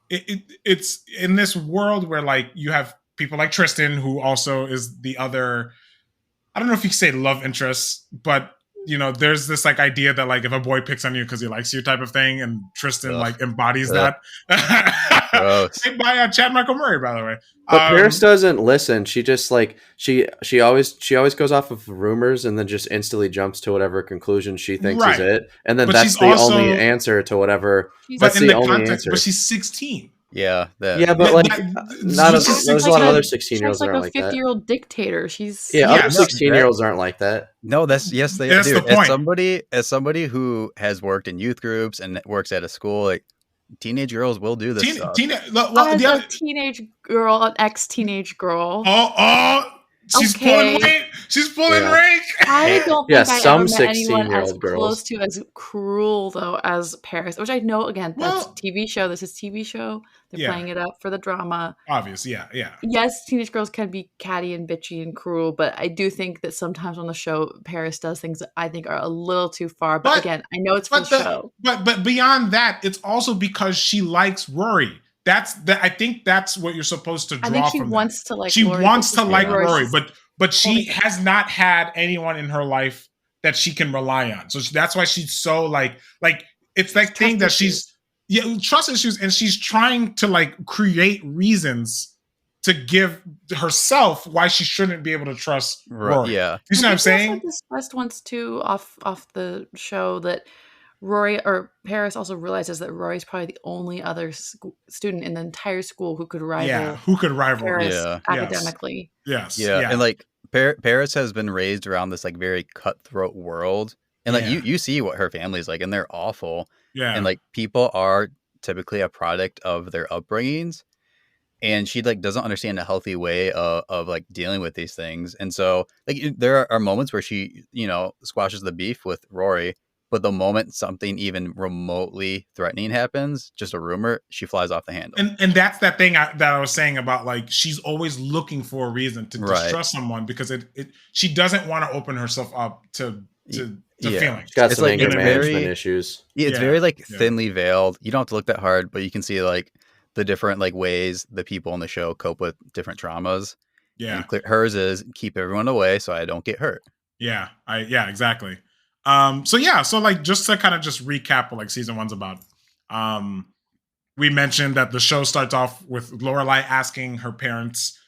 Speaker 2: it's in this world where like you have people like Tristan, who also is the other, I don't know if you could say love interest, but you know, there's this like idea that like if a boy picks on you because he likes you type of thing, and Tristan like embodies that. Played by Chad Michael Murray, by the way.
Speaker 3: But Paris doesn't listen. She just like she always goes off of rumors and then just instantly jumps to whatever conclusion she thinks is it, and then that's the only answer to whatever. That's the only answer.
Speaker 2: But she's 16.
Speaker 1: Yeah,
Speaker 3: but like there's a lot of other 16-year-olds that aren't like that.
Speaker 4: She's like a 50-year-old dictator. She's
Speaker 3: other 16-year-olds aren't like that.
Speaker 1: No, that's they do. As somebody who has worked in youth groups and works at a school, like teenage girls will do this stuff.
Speaker 4: A teenage girl, an ex-teenage girl.
Speaker 2: She's pulling weight. She's pulling rank.
Speaker 4: I don't think I ever met
Speaker 3: 16-year-old
Speaker 4: anyone as
Speaker 3: girls.
Speaker 4: close to as cruel though as Paris, which I know again that's TV show. This is TV show. They're playing it up for the drama.
Speaker 2: Obvious, yeah.
Speaker 4: Yes, teenage girls can be catty and bitchy and cruel, but I do think that sometimes on the show, Paris does things that I think are a little too far. But again, I know it's for the show.
Speaker 2: But beyond that, it's also because she likes Rory. I think that's what you're supposed to draw from. I think
Speaker 4: she wants to like.
Speaker 2: She
Speaker 4: Rory,
Speaker 2: wants to like Rory, but she has not had anyone in her life that she can rely on. So that's why she's so like it's like thing that she's trust issues, and she's trying to like create reasons to give herself why she shouldn't be able to trust Rory.
Speaker 1: Yeah,
Speaker 2: you see what I'm saying?
Speaker 4: I discussed once too off the show that Rory or Paris also realizes that Rory's probably the only other student in the entire school who could rival.
Speaker 2: Paris
Speaker 4: academically.
Speaker 2: Yes.
Speaker 1: Yeah. And like Paris has been raised around this like very cutthroat world, and like you see what her family's like, and they're awful.
Speaker 2: Yeah.
Speaker 1: And like people are typically a product of their upbringings, and she like doesn't understand a healthy way of like dealing with these things. And so like there are moments where she squashes the beef with Rory. But the moment something even remotely threatening happens, just a rumor, she flies off the handle.
Speaker 2: And that's that thing that I was saying about like she's always looking for a reason to distrust someone, because she doesn't want to open herself up to feelings.
Speaker 3: She's got some anger management issues.
Speaker 1: Yeah, it's very like thinly veiled. You don't have to look that hard, but you can see like the different like ways the people on the show cope with different traumas.
Speaker 2: Yeah,
Speaker 1: and hers is keep everyone away so I don't get hurt.
Speaker 2: Yeah, exactly. So like just to kind of just recap what like season one's about. We mentioned that the show starts off with Lorelai asking her parents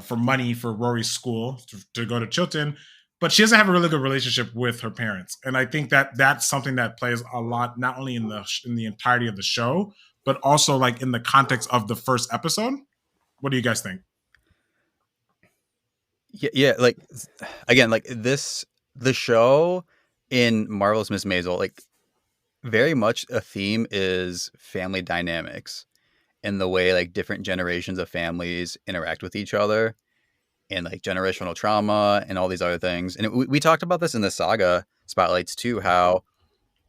Speaker 2: for money for Rory's school to go to Chilton, but she doesn't have a really good relationship with her parents, and I think that that's something that plays a lot, not only in the entirety of the show, but also like in the context of the first episode. What do you guys think?
Speaker 1: Yeah, like again, like the show in Marvelous Miss Maisel, like very much a theme is family dynamics and the way like different generations of families interact with each other, and like generational trauma and all these other things. And we talked about this in the saga spotlights too, how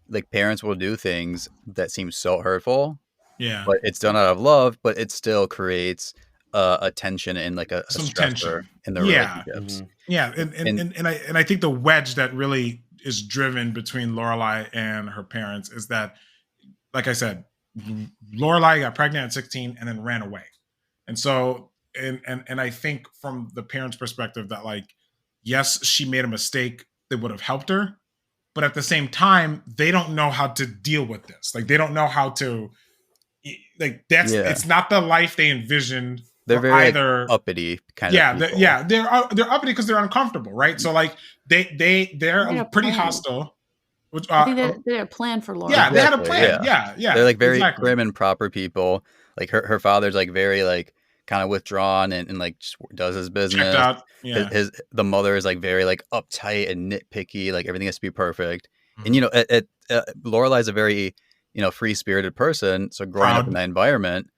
Speaker 1: like parents will do things that seem so hurtful,
Speaker 2: Yeah.
Speaker 1: but it's done out of love, but it still creates a tension and like a
Speaker 2: Some
Speaker 1: stressor
Speaker 2: tension.
Speaker 1: in the
Speaker 2: Yeah.
Speaker 1: relationships.
Speaker 2: Yeah. And I think the wedge that really is driven between Lorelai and her parents is that, like I said, Lorelai got pregnant at 16 and then ran away. And so, and I think from the parents' perspective that, like, yes, she made a mistake that would have helped her, but at the same time, they don't know how to deal with this. Like, they don't know how to, like, it's not the life they envisioned.
Speaker 1: They're very
Speaker 2: either
Speaker 1: like, uppity kind of people.
Speaker 2: They're uppity because they're uncomfortable, right? So like they're pretty hostile. Which,
Speaker 4: I think they had a plan for Laura.
Speaker 2: Yeah, exactly. They had a plan. Yeah.
Speaker 1: They're like very prim and proper people. Like her father's like very like kind of withdrawn and like just does his business.
Speaker 2: Checked out. Yeah.
Speaker 1: The mother is like very like uptight and nitpicky. Like everything has to be perfect. Mm-hmm. And Lorelai's a very free spirited person. So growing up in that environment,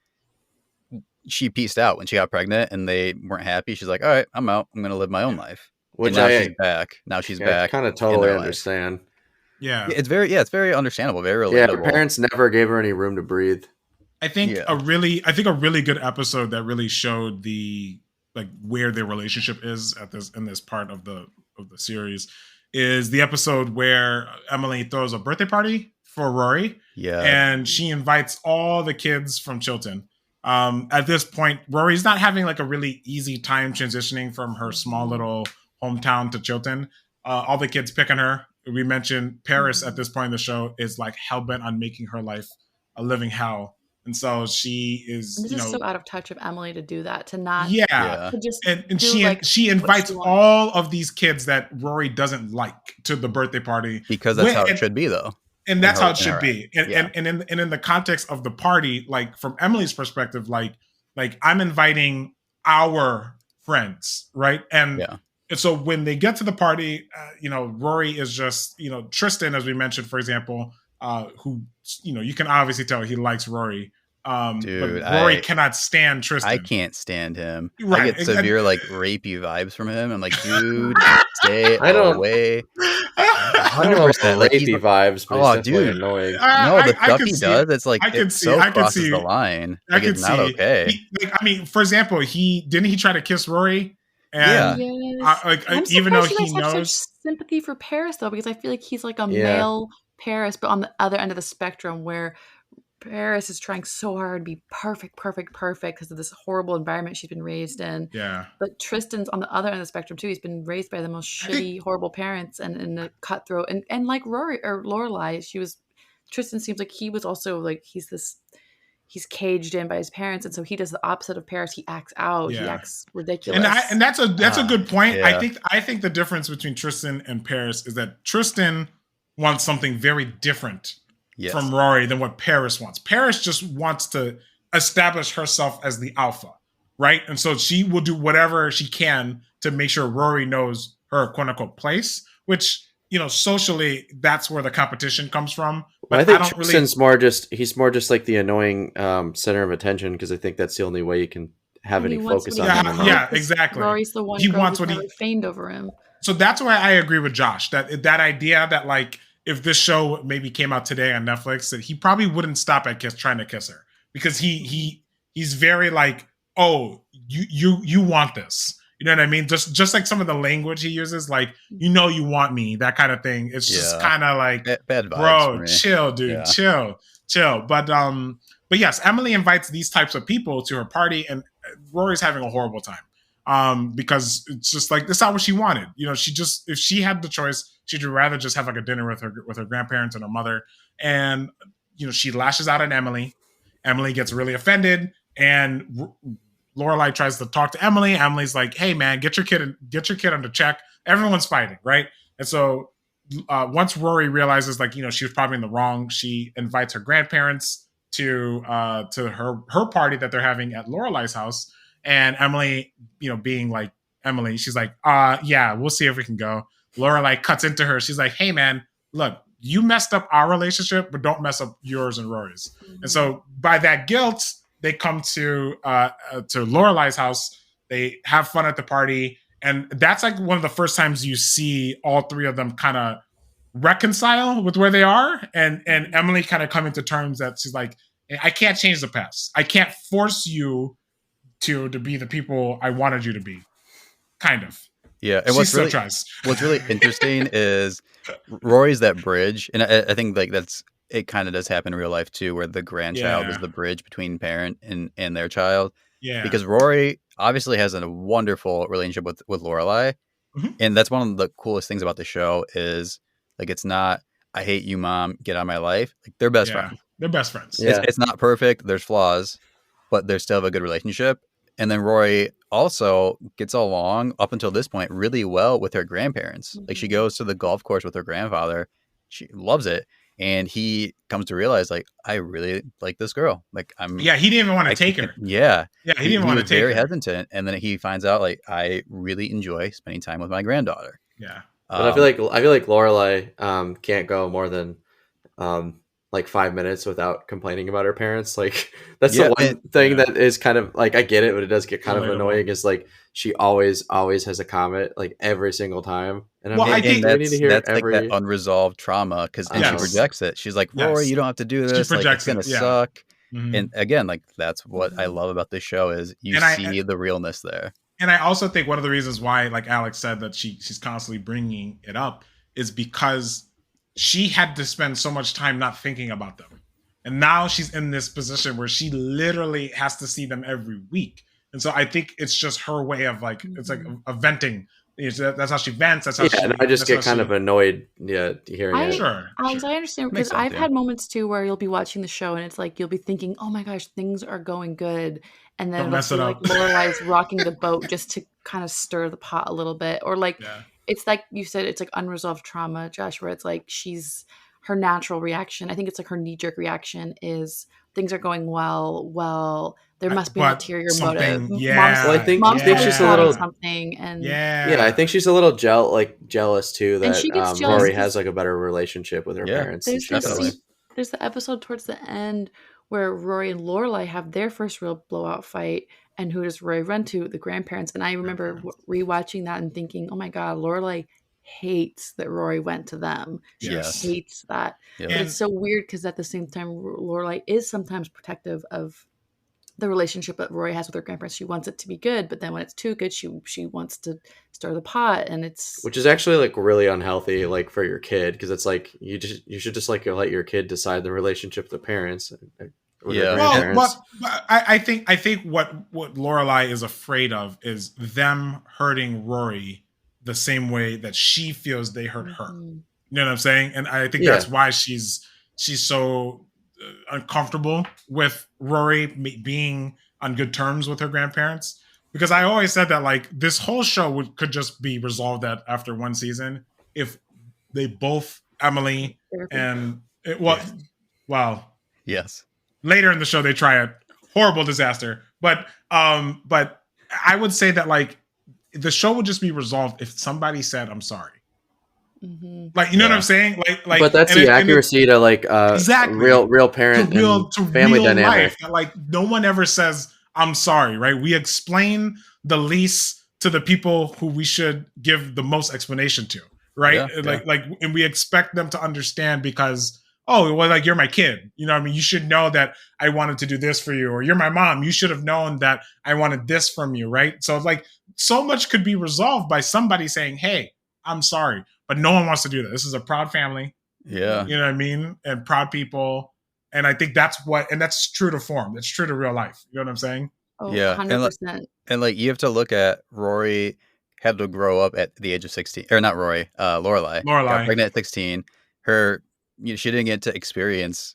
Speaker 1: she pieced out when she got pregnant and they weren't happy. She's like, all right, I'm out. I'm going to live my own life. Which she's back. Now she's back.
Speaker 3: I kind of totally understand.
Speaker 2: Yeah.
Speaker 1: It's very understandable. Very relatable.
Speaker 3: Yeah, her parents never gave her any room to breathe.
Speaker 2: I think a really good episode that really showed the like where their relationship is in this part of the series is the episode where Emily throws a birthday party for Rory.
Speaker 1: Yeah.
Speaker 2: And she invites all the kids from Chilton. At this point, Rory's not having like a really easy time transitioning from her small little hometown to Chilton. All the kids pick on her. We mentioned Paris at this point in the show is like hell-bent on making her life a living hell. And so she is,
Speaker 4: this is so out of touch of Emily to do that, to not.
Speaker 2: Yeah.
Speaker 4: To just
Speaker 2: and she invites all of these kids that Rory doesn't like to the birthday party.
Speaker 1: Because that's how it should be, though.
Speaker 2: And that's how it should be. And in the context of the party, like from Emily's perspective, like I'm inviting our friends, right? And so when they get to the party, Rory is just, Tristan, as we mentioned, for example, who, you can obviously tell he likes Rory.
Speaker 1: Dude,
Speaker 2: but Rory cannot stand Tristan.
Speaker 1: I can't stand him.
Speaker 2: Right.
Speaker 1: I get severe like rapey vibes from him. I'm like, dude, stay away.
Speaker 3: 100% like rapey vibes.
Speaker 1: But dude,
Speaker 3: annoying.
Speaker 1: The stuff he does, it's like it so crosses the line. Like, it's not okay.
Speaker 2: For example, didn't he try to kiss Rory? And even though he knows
Speaker 4: such sympathy for Paris, though, because I feel like he's like a male Paris, but on the other end of the spectrum, where Paris is trying so hard to be perfect because of this horrible environment she's been raised in.
Speaker 2: Yeah.
Speaker 4: But Tristan's on the other end of the spectrum too. He's been raised by the most shitty, horrible parents and a cutthroat. And like Rory or Lorelai, Tristan seems like he was also like he's caged in by his parents, and so he does the opposite of Paris. He acts out. Yeah. He acts ridiculous.
Speaker 2: And that's a good point. Yeah. I think the difference between Tristan and Paris is that Tristan wants something very different from Rory than what Paris wants. Paris just wants to establish herself as the alpha, right? And so she will do whatever she can to make sure Rory knows her quote unquote place, which, socially, that's where the competition comes from. But
Speaker 3: I think Tristan's more just like the annoying center of attention, because I think that's the only way you can have any focus on him.
Speaker 2: Yeah, exactly.
Speaker 4: Rory's the one who's feigned over him.
Speaker 2: So that's why I agree with Josh, that idea that like, if this show maybe came out today on Netflix, that he probably wouldn't stop at trying to kiss her, because he's very like, oh, you want this, you know what I mean? Just like some of the language he uses, like, you want me, that kind of thing. It's just kind of like,
Speaker 1: bad vibes,
Speaker 2: bro, chill, dude, chill. But yes, Emily invites these types of people to her party, and Rory's having a horrible time. Because it's just like, that's not what she wanted. If she had the choice, she'd rather just have like a dinner with her grandparents and her mother. And, she lashes out at Emily. Emily gets really offended, and Lorelai tries to talk to Emily. Emily's like, hey man, get your kid under check. Everyone's fighting, right? And so once Rory realizes like, she was probably in the wrong, she invites her grandparents to her party that they're having at Lorelai's house. And Emily, being like Emily, she's like, yeah, we'll see if we can go. Lorelai cuts into her. She's like, hey man, look, you messed up our relationship, but don't mess up yours and Rory's. And so by that guilt, they come to Lorelai's house. They have fun at the party. And that's like one of the first times you see all three of them kind of reconcile with where they are. And Emily kind of coming to terms that she's like, I can't change the past. I can't force you to be the people I wanted you to be. Kind of.
Speaker 1: Yeah. And what's really interesting is Rory's that bridge. And I think like it kind of does happen in real life too, where the grandchild is the bridge between parent and their child.
Speaker 2: Yeah.
Speaker 1: Because Rory obviously has a wonderful relationship with Lorelai. And that's one of the coolest things about the show is like, it's not, I hate you, mom, get out of my life. Like they're best friends.
Speaker 2: They're best friends.
Speaker 1: Yeah. It's not perfect. There's flaws, but they still have a good relationship. And then Rory also gets along up until this point really well with her grandparents. Like she goes to the golf course with her grandfather. She loves it. And he comes to realize, like, I really like this girl. Like, he
Speaker 2: didn't even want to take her.
Speaker 1: Yeah.
Speaker 2: Yeah, he didn't want to take her.
Speaker 1: Very hesitant. And then he finds out, like, I really enjoy spending time with my granddaughter.
Speaker 2: Yeah.
Speaker 3: But I feel like Lorelai can't go more than like 5 minutes without complaining about her parents. Like that's the one thing that is kind of like, I get it, but it does get kind of annoying. Is like she always has a comment like every single time. And
Speaker 1: I think that's like that unresolved trauma because she projects it. She's like, Rory, you don't have to do this. Like, it's gonna suck. And again, like that's what I love about this show is you see the realness there.
Speaker 2: And I also think one of the reasons why, like Alex said, that she's constantly bringing it up is because she had to spend so much time not thinking about them. And now she's in this position where she literally has to see them every week. And so I think it's just her way of like, it's like a venting. That's how she vents. That's how she,
Speaker 3: and I just get kind of annoyed hearing it.
Speaker 4: Alex, I understand because I've had moments too where you'll be watching the show and it's like you'll be thinking, oh my gosh, things are going good. And then it'll be like Lorelai's rocking the boat just to kind of stir the pot a little bit. Or like, it's like you said, it's like unresolved trauma, Josh, where it's like her natural reaction. I think it's like her knee-jerk reaction is things are going well, there must be an ulterior motive.
Speaker 3: Yeah. Well, I think she's a little something,
Speaker 4: and
Speaker 3: I think she's a little jealous too that Rory has like a better relationship with her parents.
Speaker 4: There's the episode towards the end where Rory and Lorelai have their first real blowout fight, and who does Rory run to? The grandparents. And I remember rewatching that and thinking, oh my God, Lorelai hates that Rory went to them. She hates that. But it's so weird because at the same time, Lorelai is sometimes protective of the relationship that Rory has with her grandparents. She wants it to be good, but then when it's too good, she wants to stir the pot, and
Speaker 3: which is actually like really unhealthy, like for your kid, because it's like you should just like let your kid decide the relationship with the parents.
Speaker 2: Well, I think what Lorelai is afraid of is them hurting Rory the same way that she feels they hurt her. You know what I'm saying? And I think that's why she's so uncomfortable with Rory being on good terms with her grandparents. Because I always said that like this whole show could just be resolved after one season if they both, Emily and
Speaker 1: yes.
Speaker 2: Later in the show, they try a horrible disaster, but I would say that like the show would just be resolved if somebody said, "I'm sorry." Like you know what I'm saying? Like,
Speaker 3: but that's the accuracy to like real parent to family real dynamic.
Speaker 2: Life. Like no one ever says, "I'm sorry," right? We explain the least to the people who we should give the most explanation to, right? Like, and we expect them to understand because. Oh, well, like you're my kid. You know what I mean? You should know that I wanted to do this for you. Or you're my mom. You should have known that I wanted this from you, right? So like so much could be resolved by somebody saying, hey, I'm sorry. But no one wants to do that. This is a proud family.
Speaker 1: Yeah.
Speaker 2: You know what I mean? And proud people. And I think that's true to form. It's true to real life. You know what I'm saying?
Speaker 4: Oh, yeah. 100%.
Speaker 1: And like you have to look at Rory had to grow up at the age of 16. Or not Rory, Lorelai. Got pregnant at 16. She didn't get to experience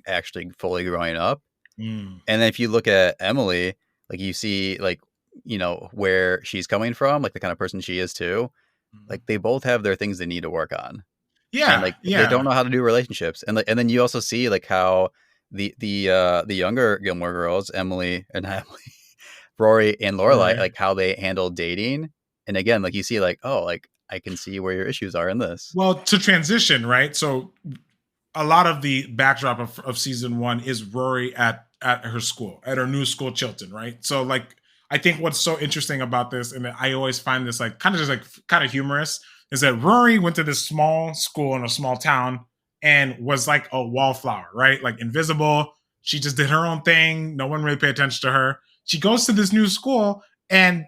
Speaker 1: actually fully growing up. And then if you look at Emily, like you see like, where she's coming from, like the kind of person she is too, like they both have their things they need to work on.
Speaker 2: Yeah.
Speaker 1: And they don't know how to do relationships. And then you also see like how the younger Gilmore Girls, Rory and Lorelai, like how they handle dating. And again, like you see like, oh, like I can see where your issues are in this.
Speaker 2: Well, to transition, right? So a lot of the backdrop of season 1 is Rory at her school, at her new school, Chilton, right? So like, I think what's so interesting about this, and I always find this like kind of humorous, is that Rory went to this small school in a small town and was like a wallflower, right? Like invisible. She just did her own thing. No one really paid attention to her. She goes to this new school, and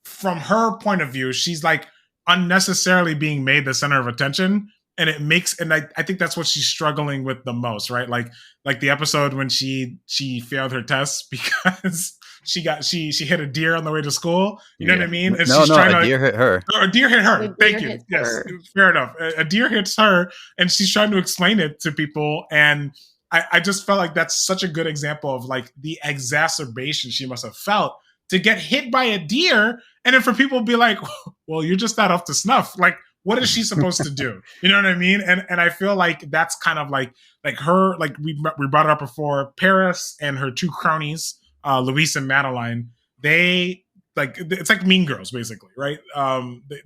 Speaker 2: from her point of view, she's like unnecessarily being made the center of attention. And it makes, and I think that's what she's struggling with the most, right? Like the episode when she failed her test because she hit a deer on the way to school. You know what I mean? And she's trying
Speaker 1: a deer hit her.
Speaker 2: A deer hit her. Thank you. Yes, fair enough. A deer hits her, and she's trying to explain it to people. And I just felt like that's such a good example of like the exacerbation she must have felt to get hit by a deer, and then for people to be like, well, you're just not up to snuff. Like, what is she supposed to do? You know what I mean? And I feel like that's kind of like her, like we brought it up before, Paris and her two cronies, Luis and Madeline, they like, it's like Mean Girls basically, right?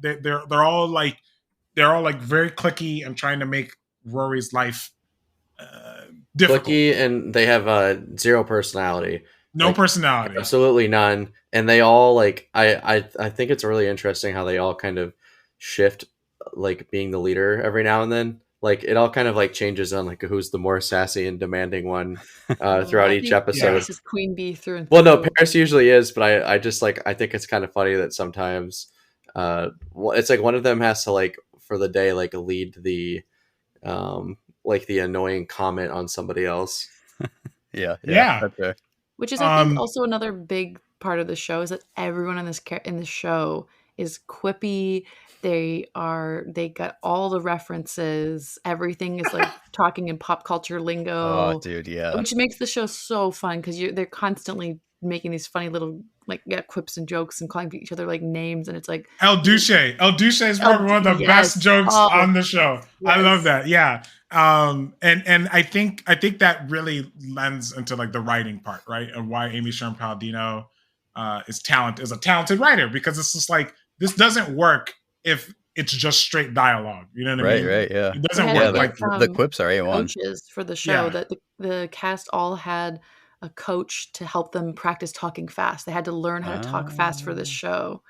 Speaker 2: They're all like very cliquey and trying to make Rory's life difficult.
Speaker 3: Cliquey, and they have zero personality.
Speaker 2: No personality.
Speaker 3: Absolutely none. And they all like, I think it's really interesting how they all kind of shift like being the leader every now and then. Like it all kind of like changes on like who's the more sassy and demanding one throughout each episode.
Speaker 4: Paris is Queen Bee through and through.
Speaker 3: Well, no, Paris usually is, but I just like, I think it's kind of funny that sometimes it's like one of them has to like for the day like lead the like the annoying comment on somebody else.
Speaker 1: Yeah.
Speaker 2: Okay.
Speaker 4: Which is I think also another big part of the show is that everyone in this show is quippy. They got all the references. Everything is like talking in pop culture lingo.
Speaker 1: Oh, dude, yeah.
Speaker 4: Which makes the show so fun because they're constantly making these funny little like quips and jokes and calling each other like names, and it's like
Speaker 2: El Duce. El Duce is probably one of the best jokes on the show. Yes. I love that. Yeah. And I think that really lends into like the writing part, right? And why Amy Sherman Palladino is a talented writer, because it's just like this doesn't work if it's just straight dialogue. You know what I mean?
Speaker 1: Right, yeah.
Speaker 2: It doesn't work.
Speaker 1: Like the quips are A1.
Speaker 4: Coaches for the show that the cast all had a coach to help them practice talking fast. They had to learn how to talk fast for this show.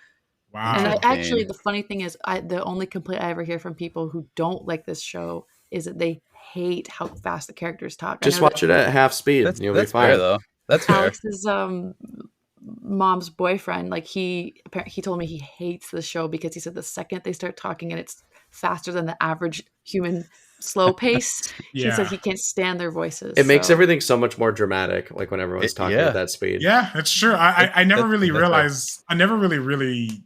Speaker 2: Wow.
Speaker 4: And actually, the funny thing is, the only complaint I ever hear from people who don't like this show is that they hate how fast the characters talk.
Speaker 3: Just watch it at half speed. You'll be fine.
Speaker 1: Fair, though. That's fair.
Speaker 4: Alex's mom's boyfriend, like he told me he hates the show because he said the second they start talking and it's faster than the average human slow pace, he said he can't stand their voices.
Speaker 3: It makes everything so much more dramatic, like when everyone's talking at that speed.
Speaker 2: Yeah, it's true. I never really realized. I never really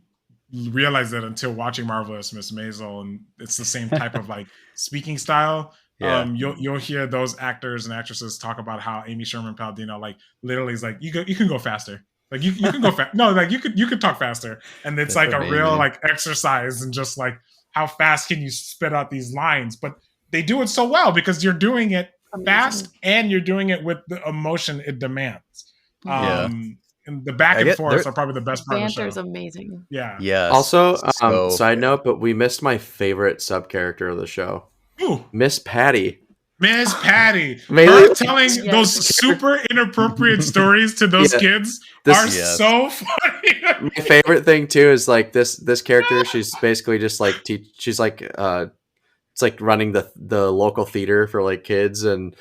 Speaker 2: realized that until watching Marvelous Miss Maisel, and it's the same type of like speaking style. Yeah. You'll hear those actors and actresses talk about how Amy Sherman Palladino like literally is like you can go faster. Like you can go fast. No, like you could talk faster, and it's like amazing. A real like exercise and just like how fast can you spit out these lines. But they do it so well because you're doing it fast and you're doing it with the emotion it demands. And the back and forth are probably the best part of the show.
Speaker 4: Banter's amazing.
Speaker 2: Yeah.
Speaker 1: Yeah.
Speaker 3: Also, side note, but we missed my favorite sub character of the show.
Speaker 2: Ooh.
Speaker 3: Miss Patty.
Speaker 2: Miss Patty. Her telling those super inappropriate stories to those kids are so funny.
Speaker 3: My favorite thing too is like this character. She's basically just like she's like it's like running the local theater for like kids, and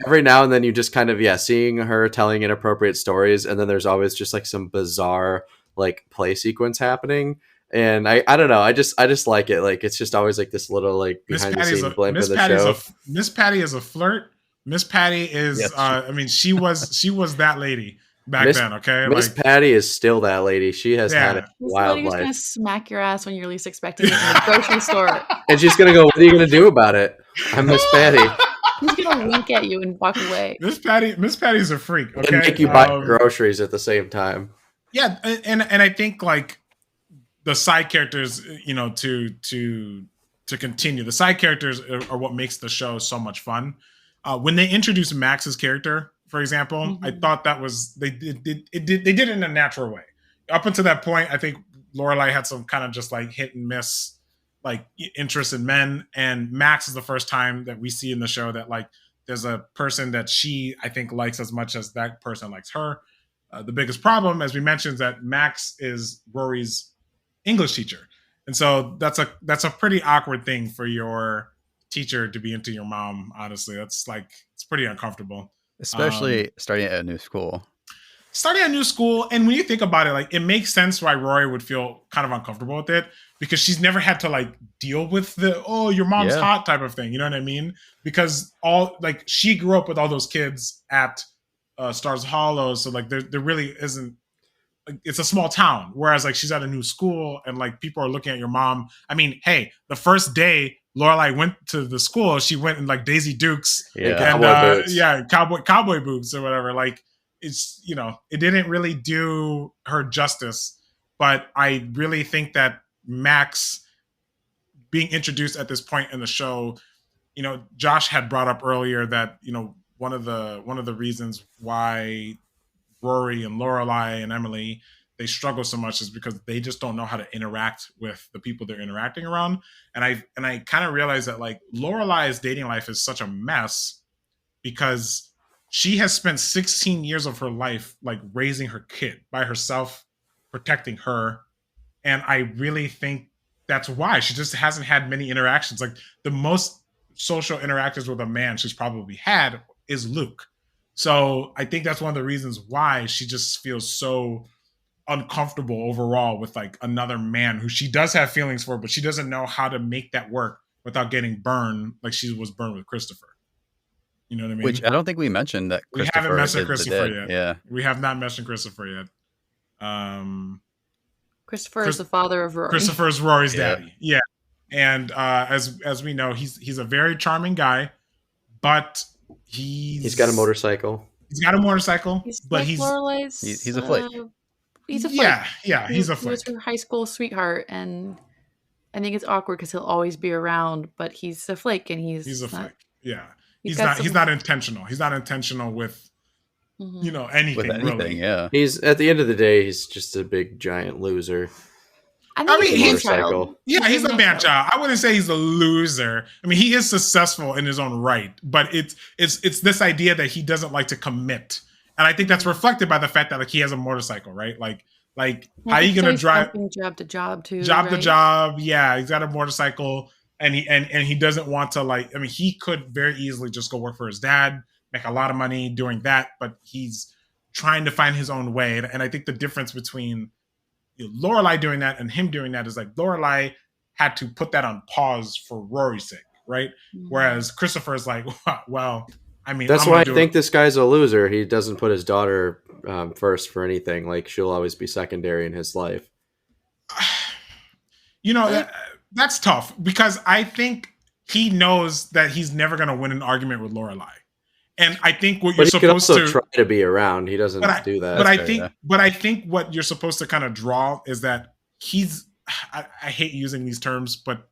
Speaker 3: every now and then you just kind of seeing her telling inappropriate stories, and then there's always just like some bizarre like play sequence happening. And I don't know. I just like it. Like it's just always like this little like behind the scenes blimp in the show.
Speaker 2: Miss Patty is a flirt. Miss Patty is. I mean, she was that lady back then. Okay,
Speaker 3: Miss Patty is still that lady. She has had a wild life.
Speaker 4: She's gonna smack your ass when you're least expecting it in the grocery store,
Speaker 3: and she's gonna go. What are you gonna do about it? I'm Miss Patty.
Speaker 4: He's gonna wink at you and walk away.
Speaker 2: Miss Patty's a freak. Okay,
Speaker 3: and make you buy groceries at the same time.
Speaker 2: Yeah, and I think like. The side characters, you know, to continue. The side characters are what makes the show so much fun. When they introduced Max's character, for example, I thought that was they did it in a natural way. Up until that point, I think Lorelai had some kind of just like hit and miss like interest in men, and Max is the first time that we see in the show that like there's a person that she, I think, likes as much as that person likes her. The biggest problem, as we mentioned, is that Max is Rory's English teacher, and so that's a pretty awkward thing for your teacher to be into your mom. Honestly, that's like, it's pretty uncomfortable,
Speaker 1: especially starting at a new school.
Speaker 2: Starting a new school, and when you think about it, like, it makes sense why Rory would feel kind of uncomfortable with it, because she's never had to like deal with the, oh, your mom's hot type of thing. You know what I mean? Because all, like, she grew up with all those kids at Stars Hollow, so like there really isn't, like, it's a small town. Whereas like she's at a new school, and like people are looking at your mom. I mean, hey, the first day Lorelai went to the school, she went in like Daisy Dukes and cowboy boots or whatever. Like, it's, you know, it didn't really do her justice. But I really think that Max being introduced at this point in the show, you know, Josh had brought up earlier that, you know, one of the reasons why Rory and Lorelai and Emily, they struggle so much is because they just don't know how to interact with the people they're interacting around. And I kind of realized that like Lorelai's dating life is such a mess because she has spent 16 years of her life like raising her kid by herself, protecting her. And I really think that's why she just hasn't had many interactions. Like, the most social interactions with a man she's probably had is Luke. So I think that's one of the reasons why she just feels so uncomfortable overall with like another man who she does have feelings for, but she doesn't know how to make that work without getting burned like she was burned with Christopher. You know what I mean?
Speaker 1: Which I don't think we mentioned that
Speaker 2: we haven't mentioned Christopher yet.
Speaker 1: Yeah.
Speaker 2: We have not mentioned Christopher yet.
Speaker 4: Christopher is the father of Rory.
Speaker 2: Christopher is Rory's daddy. Yeah. And as we know, he's a very charming guy, but he's got a motorcycle. He's got a motorcycle,
Speaker 4: he's
Speaker 2: but
Speaker 4: like
Speaker 1: he's a flake.
Speaker 4: He's a flake.
Speaker 2: Yeah, he's a flake.
Speaker 4: He was her high school sweetheart, and I think it's awkward because he'll always be around, but he's a flake, and he's a flake.
Speaker 2: Yeah. He's not intentional. He's not intentional with you know, anything really.
Speaker 1: Yeah.
Speaker 3: He's, at the end of the day, he's just a big giant loser.
Speaker 2: I mean, he's a man child. I wouldn't say he's a loser. I mean, he is successful in his own right, but it's this idea that he doesn't like to commit, and I think that's reflected by the fact that like he has a motorcycle, right? Like how are you gonna drive
Speaker 4: job to job too?
Speaker 2: To job, yeah. He's got a motorcycle, and he doesn't want to like. I mean, he could very easily just go work for his dad, make a lot of money doing that, but he's trying to find his own way, and I think the difference between Lorelai doing that and him doing that is like Lorelai had to put that on pause for Rory's sake, right? Mm-hmm. Whereas Christopher is like, well, I mean,
Speaker 3: that's why I think this guy's a loser. He doesn't put his daughter first for anything. Like, she'll always be secondary in his life.
Speaker 2: You know, that's tough because I think he knows that he's never going to win an argument with Lorelai. And I think what you're supposed to
Speaker 3: try to be around. He doesn't do that.
Speaker 2: But I think what you're supposed to kind of draw is that he's. I hate using these terms, but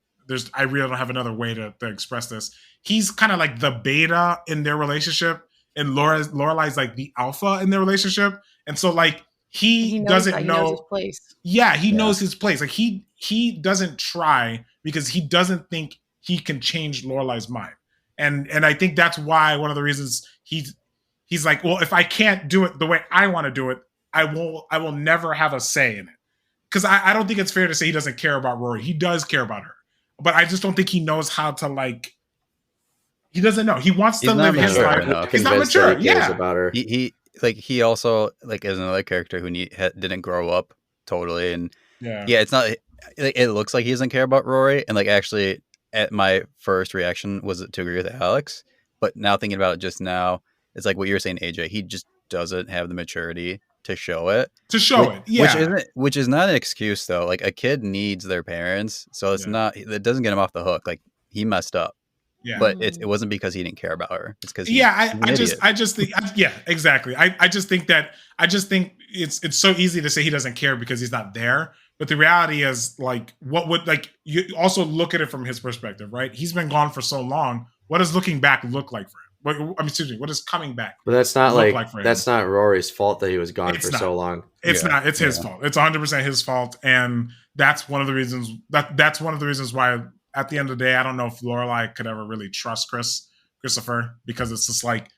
Speaker 2: I really don't have another way to express this. He's kind of like the beta in their relationship, and Lorelai's like the alpha in their relationship. And so like he doesn't know. He knows his place. Yeah, he knows his place. Like he doesn't try because he doesn't think he can change Lorelai's mind. And I think that's why one of the reasons he's like, well, if I can't do it the way I want to do it, I will never have a say in it. Because I don't think it's fair to say he doesn't care about Rory. He does care about her. But I just don't think he knows how to like. He doesn't know. He wants to live his life. He's not mature.
Speaker 3: He cares about her.
Speaker 1: He also like is another character who didn't grow up totally, and it's not. It looks like he doesn't care about Rory, and like actually. At my first reaction was to agree with Alex, but now thinking about it just now, it's like what you're saying, AJ. He just doesn't have the maturity to show it. Which is not an excuse though. Like a kid needs their parents, so it's not. It doesn't get him off the hook. Like he messed up. Yeah. But it wasn't because he didn't care about her. It's because
Speaker 2: I just think exactly. I just think it's so easy to say he doesn't care because he's not there. But the reality is, like, what would, like, you also look at it from his perspective, right? He's been gone for so long. What does looking back look like for him? Excuse me, what is coming back?
Speaker 3: But that's not
Speaker 2: for
Speaker 3: that's
Speaker 2: him?
Speaker 3: not Rory's fault that he was gone
Speaker 2: It's
Speaker 3: for
Speaker 2: not.
Speaker 3: so long.
Speaker 2: It's not. It's his fault. It's 100% his fault, and that's one of the reasons. That's one of the reasons why, at the end of the day, I don't know if Lorelai could ever really trust Christopher, because it's just like,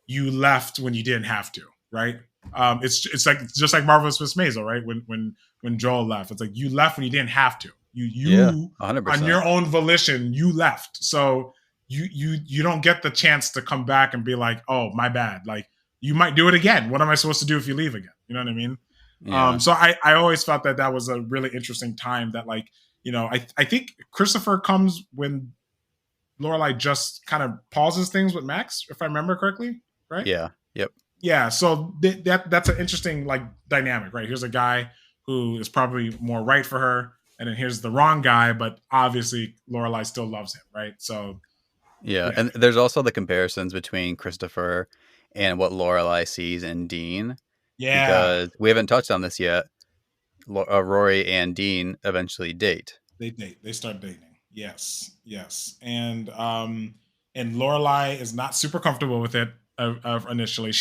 Speaker 2: you left when you didn't have to, right? It's like just like Marvelous Miss Maisel, right? When Joel left, it's like, you left when you didn't have to. You
Speaker 1: 100%.
Speaker 2: On your own volition, you left. So you don't get the chance to come back and be like, oh, my bad. Like, you might do it again. What am I supposed to do if you leave again? You know what I mean?
Speaker 1: Yeah.
Speaker 2: So I always felt that was a really interesting time, that, like, you know, I think Christopher comes when Lorelai just kind of pauses things with Max, if I remember correctly, right?
Speaker 1: Yeah. Yep.
Speaker 2: Yeah. So that's an interesting, like, dynamic, right? Here's a guy who is probably more right for her, and then here's the wrong guy, but obviously Lorelai still loves him, right? So
Speaker 1: yeah. And there's also the comparisons between Christopher and what Lorelai sees in Dean.
Speaker 2: Yeah.
Speaker 1: Because we haven't touched on this yet. Rory and Dean eventually date.
Speaker 2: They date. They start dating. Yes. And Lorelai is not super comfortable with it initially.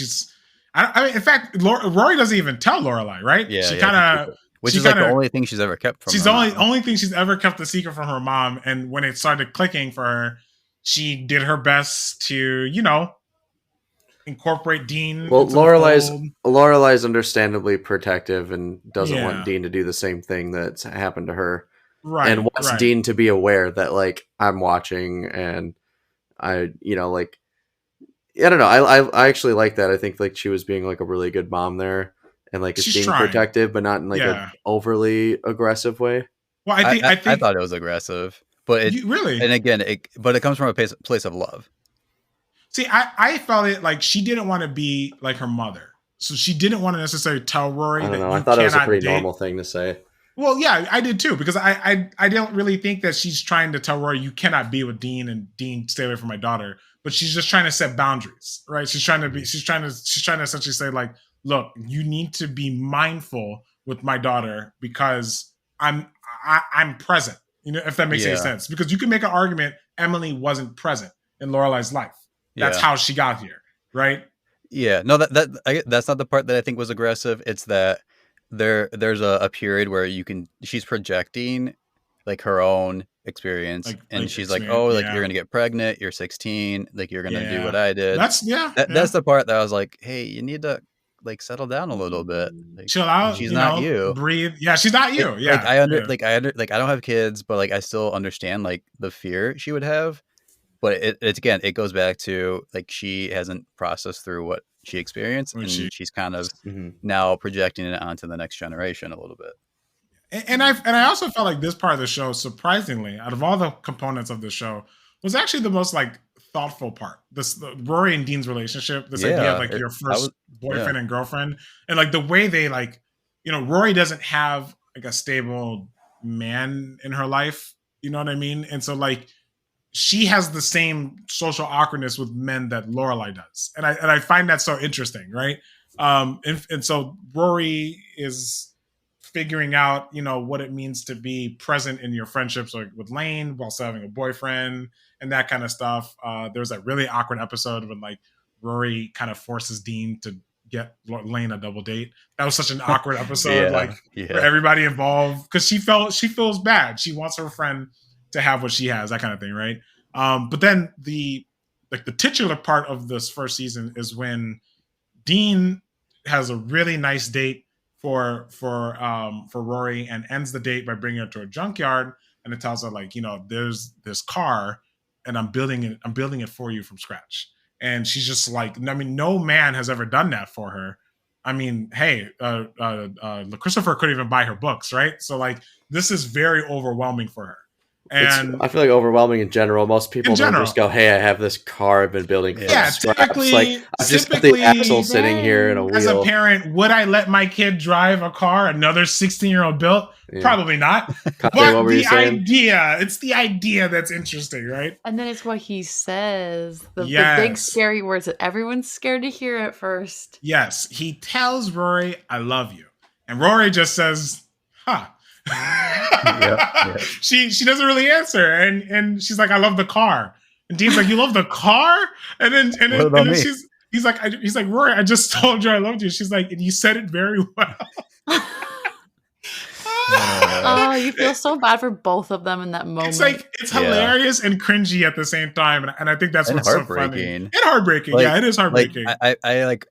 Speaker 2: I mean, in fact, Rory doesn't even tell Lorelai, right?
Speaker 1: Yeah.
Speaker 2: She kind of,
Speaker 1: which is like the only thing she's ever kept from.
Speaker 2: She's the only thing she's ever kept a secret from her mom. And when it started clicking for her, she did her best to, you know, incorporate Dean.
Speaker 3: Well, Lorelai's understandably protective and doesn't want Dean to do the same thing that's happened to her,
Speaker 2: right?
Speaker 3: And wants Dean to be aware that, like, I'm watching, and I, you know, like, I don't know. I actually like that. I think, like, she was being, like, a really good mom there, and, like, it's being protective, but not in, like, an overly aggressive way.
Speaker 2: Well, I think
Speaker 1: I thought it was aggressive, but
Speaker 2: really,
Speaker 1: and again, but it comes from a place of love.
Speaker 2: See, I felt it like she didn't want to be like her mother. So she didn't want to necessarily tell Rory that
Speaker 3: I thought it was a pretty normal thing to say.
Speaker 2: Well, yeah, I did too, because I don't really think that she's trying to tell Rory, you cannot be with Dean, and Dean, stay away from my daughter. But she's just trying to set boundaries, right? She's trying to essentially say, like, look, you need to be mindful with my daughter, because I'm present. You know, if that makes any sense. Because you can make an argument Emily wasn't present in Lorelai's life. That's how she got here, right?
Speaker 1: Yeah, no, that's not the part that I think was aggressive. It's that there's a period where she's projecting, like, her own experience, and she's like, oh, like, you're gonna get pregnant, you're 16, like, you're gonna do what I did. That's the part that I was like, hey, you need to, like, settle down a little bit, like,
Speaker 2: chill out.
Speaker 1: She's not you.
Speaker 2: Breathe. Yeah, she's not you.
Speaker 1: Like, I don't have kids, but, like, I still understand, like, the fear she would have. But it goes back to, like, she hasn't processed through what she experienced, and she's kind of now projecting it onto the next generation a little bit.
Speaker 2: And I also felt like this part of the show, surprisingly, out of all the components of the show, was actually the most, like, thoughtful part. The Rory and Dean's relationship, this idea of, like, your first boyfriend and girlfriend, and, like, the way they, like, you know, Rory doesn't have, like, a stable man in her life. You know what I mean? And so, like, she has the same social awkwardness with men that Lorelai does. And I find that so interesting, right? And so Rory is figuring out, you know, what it means to be present in your friendships, like with Lane, while still having a boyfriend and that kind of stuff. There's that really awkward episode when, like, Rory kind of forces Dean to get Lane a double date. That was such an awkward episode, for everybody involved, because she feels bad. She wants her friend to have what she has, that kind of thing, right? But then the titular part of this first season is when Dean has a really nice date for Rory, and ends the date by bringing her to a junkyard, and it tells her, like, you know, there's this car, and I'm building it for you from scratch. And she's just like, I mean, no man has ever done that for her. I mean, hey, Christopher couldn't even buy her books, right? So, like, this is very overwhelming for her. And
Speaker 3: I feel like overwhelming in general. Most people don't just go, "Hey, I have this car I've been building."
Speaker 2: Typically,
Speaker 3: like, I've just got the axle sitting here in a wheel.
Speaker 2: As a parent, would I let my kid drive a car another 16-year-old built? Yeah. Probably not. But it's the idea that's interesting, right?
Speaker 4: And then it's what he says, the big scary words that everyone's scared to hear at first.
Speaker 2: Yes, he tells Rory, "I love you," and Rory just says, "Huh." She doesn't really answer, and she's like, "I love the car," And Dean's like, you love the car? And then he's like, Rory, I just told you I loved you. She's like, and you said it very well.
Speaker 4: Oh, you feel so bad for both of them in that moment.
Speaker 2: It's like it's hilarious and cringy at the same time, and I think that's what's so funny. And heartbreaking, like, it is heartbreaking.
Speaker 1: Like, I like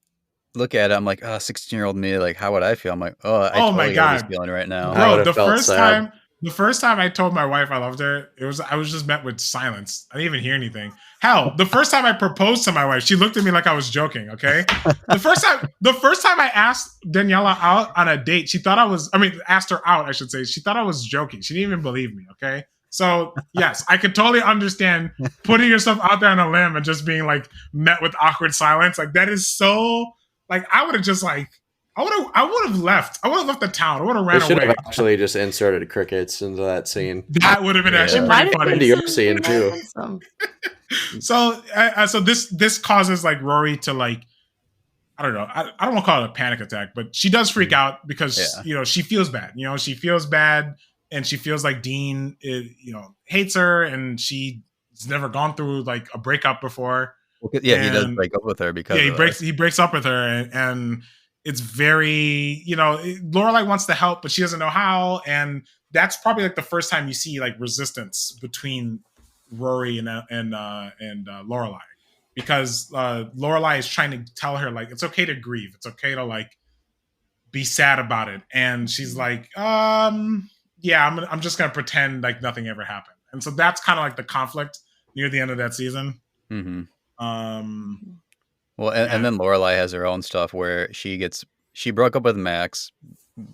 Speaker 1: look at it, I'm like, 16-year-old me, like, how would I feel? I'm like, I totally
Speaker 2: my God,
Speaker 1: what he's feeling right now.
Speaker 2: Bro, the first time I told my wife I loved her, I was just met with silence. I didn't even hear anything. Hell, the first time I proposed to my wife, she looked at me like I was joking. Okay, the first time I asked Daniela out on a date, asked her out, I should say. She thought I was joking. She didn't even believe me. Okay, so yes, I could totally understand putting yourself out there on a limb and just being like met with awkward silence. Like that is so. Like I would have just like. I would have left. I would have left the town. I would have ran away.
Speaker 3: They should have actually just inserted crickets into that scene.
Speaker 2: That would have been actually pretty funny.
Speaker 3: Into your scene too.
Speaker 2: So this causes like Rory to like, I don't know. I don't want to call it a panic attack, but she does freak out because she feels bad. She feels bad, and she feels like Dean hates her, and she's never gone through like a breakup before.
Speaker 1: He does break up with her because
Speaker 2: he breaks up with her, and it's very, Lorelai wants to help, but she doesn't know how. And that's probably like the first time you see like resistance between Rory and Lorelai, because Lorelai is trying to tell her like, it's okay to grieve. It's okay to like be sad about it. And she's like, I'm just going to pretend like nothing ever happened. And so that's kind of like the conflict near the end of that season.
Speaker 1: Mm-hmm. Well, and then Lorelai has her own stuff where she broke up with Max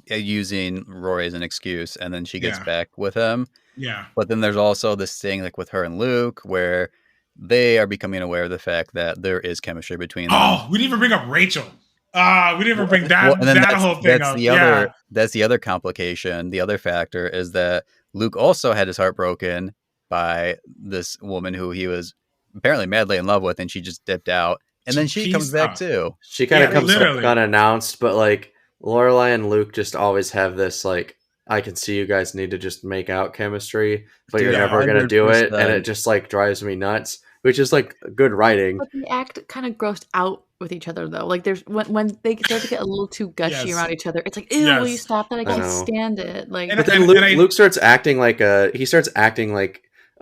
Speaker 1: using Rory as an excuse, and then she gets back with him.
Speaker 2: Yeah.
Speaker 1: But then there's also this thing like with her and Luke where they are becoming aware of the fact that there is chemistry between them.
Speaker 2: Oh, we didn't even bring up Rachel. We didn't even bring that whole thing up.
Speaker 1: That's the other complication. The other factor is that Luke also had his heart broken by this woman who he was apparently madly in love with, and she just dipped out. And then she comes back too.
Speaker 3: She kind of comes back unannounced, but like Lorelai and Luke just always have this like, I can see you guys need to just make out chemistry, but you're never going to do it. And it just like drives me nuts, which is like good writing.
Speaker 4: But they act kind of grossed out with each other though. Like there's when they start to get a little too gushy around each other, it's like, ew, will you stop that? I can't stand it. Like,
Speaker 3: but then Luke starts acting like a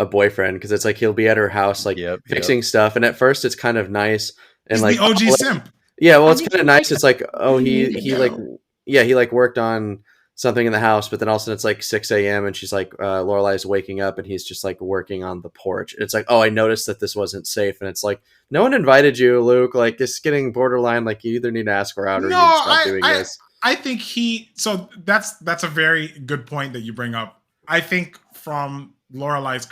Speaker 3: boyfriend, because it's like he'll be at her house like fixing stuff, and at first it's kind of nice. And
Speaker 2: he's
Speaker 3: like
Speaker 2: the OG simp.
Speaker 3: Yeah, well, it's kind of nice. It's like, he worked on something in the house, but then all of a sudden it's like 6 a.m. and she's like, Lorelai's waking up and he's just like working on the porch. It's like, I noticed that this wasn't safe, and it's like, no one invited you, Luke. Like, it's getting borderline. Like, you either need to ask her out or you need to stop doing this.
Speaker 2: I think so that's a very good point that you bring up. I think from Lorelai's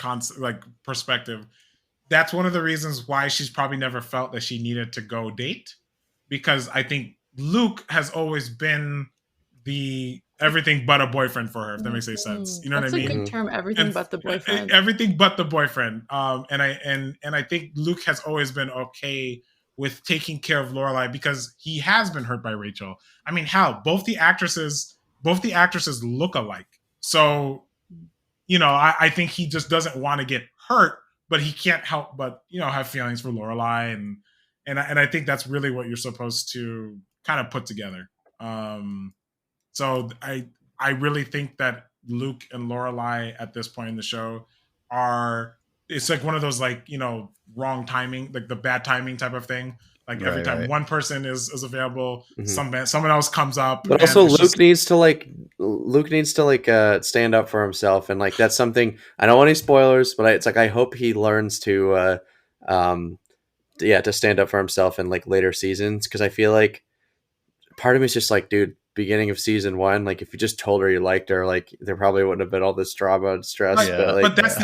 Speaker 2: perspective, that's one of the reasons why she's probably never felt that she needed to go date, because I think Luke has always been the everything but a boyfriend for her, if that makes any sense. You know what I mean?
Speaker 4: That's a good term, everything but the boyfriend.
Speaker 2: Everything but the boyfriend. And I think Luke has always been okay with taking care of Lorelai because he has been hurt by Rachel. I mean, hell, both the actresses look alike. So, I think he just doesn't want to get hurt, but he can't help but, have feelings for Lorelai. And I think that's really what you're supposed to kind of put together. So I really think that Luke and Lorelai at this point in the show it's like one of those like, wrong timing, like the bad timing type of thing. Like every time one person is available, someone else comes up.
Speaker 3: But also Luke needs to stand up for himself. And like, that's something, I don't want any spoilers, but it's like, I hope he learns to stand up for himself in like later seasons. Cause I feel like part of me is just like, dude, beginning of season 1, like if you just told her you liked her, like there probably wouldn't have been all this drama and stress.
Speaker 2: But that's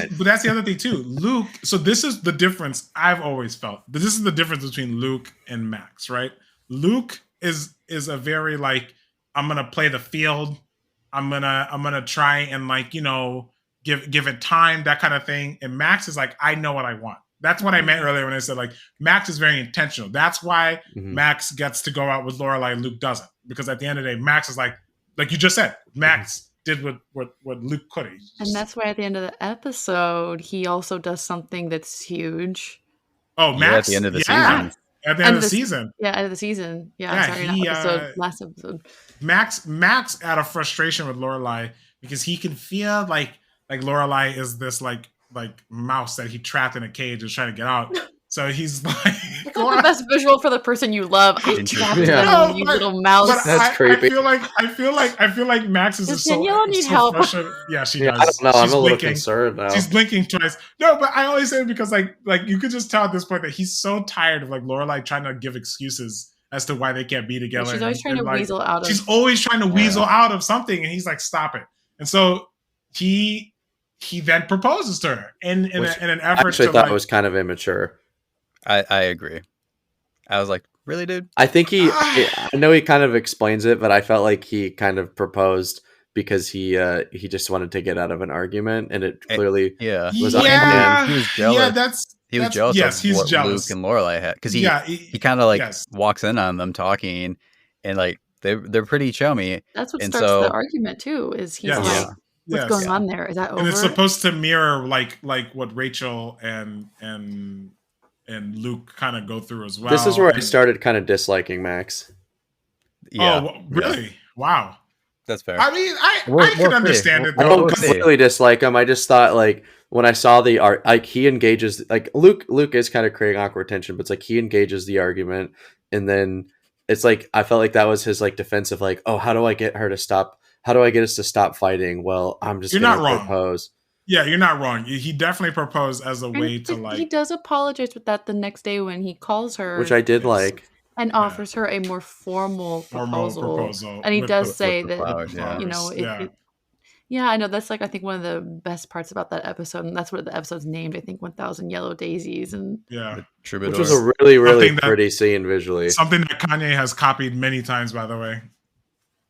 Speaker 2: the other thing too. Luke. So this is the difference I've always felt. This is the difference between Luke and Max, right? Luke is a very like, I'm gonna play the field. I'm gonna try and like give it time, that kind of thing. And Max is like, I know what I want. That's what I meant earlier when I said like Max is very intentional. That's why Max gets to go out with Lorelai and Luke doesn't. Because at the end of the day, Max is like you just said, Max did what Luke couldn't.
Speaker 4: And that's why at the end of the episode, he also does something that's huge.
Speaker 2: Oh, Max!
Speaker 1: At the end of the season.
Speaker 2: At the end of the season.
Speaker 4: Yeah, end of the season.
Speaker 2: Yeah,
Speaker 4: sorry,
Speaker 2: he,
Speaker 4: last episode.
Speaker 2: Max out of frustration with Lorelai because he can feel like Lorelai is this like mouse that he trapped in a cage and trying to get out. So he's like,
Speaker 4: "It's not the best visual for the person you love. I trapped them, you little mouse."
Speaker 3: That's creepy.
Speaker 2: I feel like Max is
Speaker 4: Does
Speaker 2: so,
Speaker 4: Daniela need
Speaker 2: so
Speaker 4: help?
Speaker 2: frustrated. Yeah, she does.
Speaker 3: I don't know.
Speaker 2: She's
Speaker 3: I'm a little
Speaker 2: blinking.
Speaker 3: concerned now.
Speaker 2: She's blinking twice. No, but I only say it because like you could just tell at this point that he's so tired of like Lorelai trying to give excuses as to why they can't be together.
Speaker 4: She's always trying to weasel out of.
Speaker 2: She's always trying to weasel out of something, and he's like, "Stop it!" And so he then proposes to her in an effort. I
Speaker 3: actually thought it was kind of immature.
Speaker 1: I agree. I was like, really, dude?
Speaker 3: I think I know he kind of explains it, but I felt like he kind of proposed because he just wanted to get out of an argument, and it clearly was on him.
Speaker 1: He was jealous.
Speaker 2: Yeah,
Speaker 1: he was jealous of what
Speaker 2: jealous.
Speaker 1: Luke and Lorelai had because he kind of like walks in on them talking, and like they're pretty chummy.
Speaker 4: That's what starts the argument too. Is he's like, what's going on there? Is that over?
Speaker 2: And it's supposed to mirror like what Rachel and Luke kind of go through as well.
Speaker 3: This is where I started kind of disliking Max.
Speaker 2: Yeah. Oh, really? Yeah. Wow.
Speaker 1: That's fair.
Speaker 2: I mean, I can understand it.
Speaker 3: I don't completely dislike him. I just thought like when I saw the art, like he engages, like Luke is kind of creating awkward tension, but it's like he engages the argument, and then it's like I felt like that was his like defensive, like, oh, how do I get her to stop? How do I get us to stop fighting? Well, I'm just going to propose.
Speaker 2: Yeah, you're not wrong. He definitely proposed as a way to like.
Speaker 4: He does apologize with that the next day when he calls her,
Speaker 3: which I did like,
Speaker 4: and offers her a more formal proposal. And he does say that
Speaker 1: flowers,
Speaker 4: I know that's like I think one of the best parts about that episode, and that's what the episode's named. I think 1,000 Yellow Daisies, and
Speaker 3: Troubadour, which was a really really pretty scene visually.
Speaker 2: Something that Kanye has copied many times, by the way.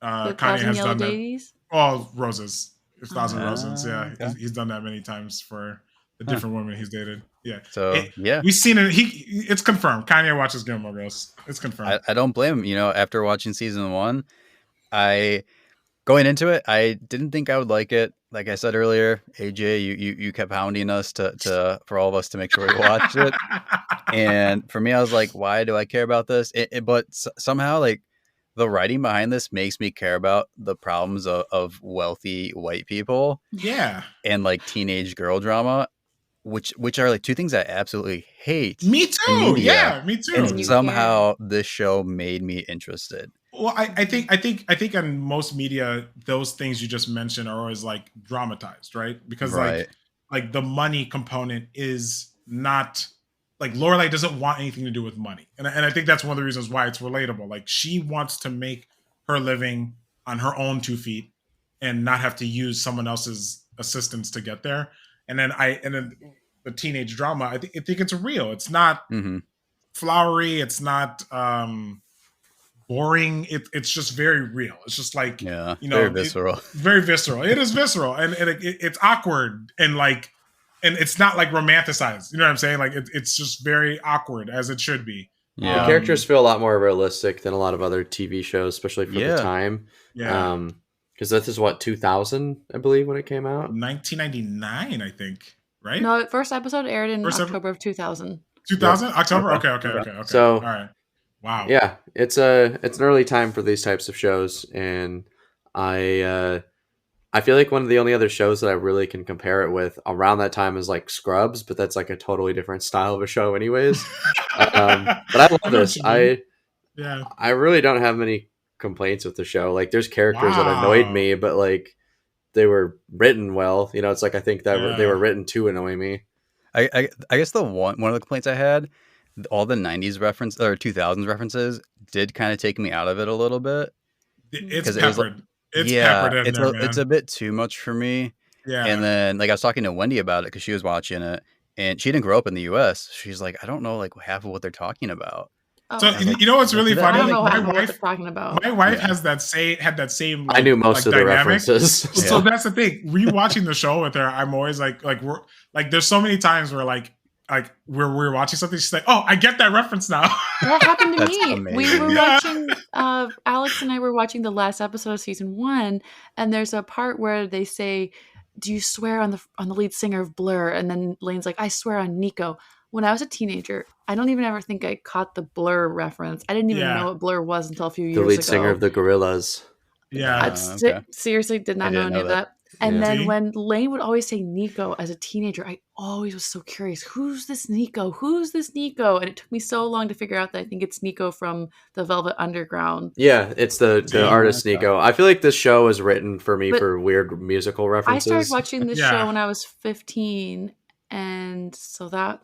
Speaker 2: Kanye has done
Speaker 4: daisies?
Speaker 2: That. Oh, roses. 1,000 Roses. Yeah, he's done that many times for the different women he's dated. Yeah.
Speaker 1: So
Speaker 2: we've seen it. It's confirmed. Kanye watches Gilmore Girls. It's confirmed.
Speaker 1: I don't blame him. You know, after watching season 1, going into it, I didn't think I would like it. Like I said earlier, AJ, you kept hounding us to for all of us to make sure we watched it. And for me, I was like, why do I care about this? But somehow, like, the writing behind this makes me care about the problems of wealthy white people.
Speaker 2: Yeah.
Speaker 1: And like teenage girl drama, which are like two things I absolutely hate.
Speaker 2: Me too. Yeah, me too.
Speaker 1: And somehow this show made me interested.
Speaker 2: Well, I think in most media, those things you just mentioned are always like dramatized, right? Because like the money component is not like Lorelai doesn't want anything to do with money. And I think that's one of the reasons why it's relatable. Like she wants to make her living on her own 2 feet and not have to use someone else's assistance to get there. And then the teenage drama, I think it's real. It's not flowery. It's not boring. It's just very real. It's just like,
Speaker 1: very visceral.
Speaker 2: Very visceral. It is visceral. And it's awkward and like, and it's not like romanticized. You know what I'm saying? Like it's just very awkward as it should be.
Speaker 3: Yeah. The characters feel a lot more realistic than a lot of other TV shows, especially for the time.
Speaker 2: Yeah.
Speaker 3: Because this is what, 2000, I believe, when it came out?
Speaker 2: 1999, I think. Right?
Speaker 4: No, the first episode aired in October of 2000.
Speaker 2: 2000? October? Okay.
Speaker 3: So,
Speaker 2: all right. Wow.
Speaker 3: Yeah, it's an early time for these types of shows, and I feel like one of the only other shows that I really can compare it with around that time is like Scrubs, but that's like a totally different style of a show anyways. But I love this. I really don't have many complaints with the show. Like there's characters that annoyed me, but like they were written well. You know, it's like I think that they were written to annoy me.
Speaker 1: I guess one of the complaints I had, all the 90s reference or 2000s references did kind of take me out of it a little bit.
Speaker 2: It's peppered. Peppered in there, man.
Speaker 1: It's a bit too much for me.
Speaker 2: Yeah.
Speaker 1: And then like I was talking to Wendy about it because she was watching it and she didn't grow up in the US. She's like, I don't know like half of what they're talking about.
Speaker 2: Oh, so you know what's really funny?
Speaker 4: I don't know what they're talking about.
Speaker 2: My wife had that same. Like,
Speaker 3: I knew most of the references.
Speaker 2: So that's the thing. Rewatching the show with her, I'm always like we're like. There's so many times where like like we're watching something. She's like, "Oh, I get that reference now."
Speaker 4: That happened to
Speaker 1: That's
Speaker 4: me.
Speaker 1: amazing.
Speaker 4: We were
Speaker 2: Yeah.
Speaker 4: watching. Alex and I were watching the last episode of season 1, and there's a part where they say, "Do you swear on the lead singer of Blur?" And then Lane's like, "I swear on Nico." When I was a teenager, I don't even ever think I caught the Blur reference. I didn't even know what Blur was until a few years ago.
Speaker 3: The lead singer of the Gorillaz.
Speaker 2: Yeah.
Speaker 1: Okay.
Speaker 4: Seriously, did not know
Speaker 1: didn't
Speaker 4: any
Speaker 1: know
Speaker 4: of
Speaker 1: that.
Speaker 4: that. And then
Speaker 2: See?
Speaker 4: when Lane would always say Nico as a teenager, I always was so curious. Who's this Nico? Who's this Nico? And it took me so long to figure out that I think it's Nico from the Velvet Underground.
Speaker 3: Yeah, it's the artist
Speaker 1: okay.
Speaker 3: Nico. I feel like this show is written for me
Speaker 4: But
Speaker 3: for weird musical references.
Speaker 4: I started watching this
Speaker 2: Yeah.
Speaker 4: show when I was 15. And so that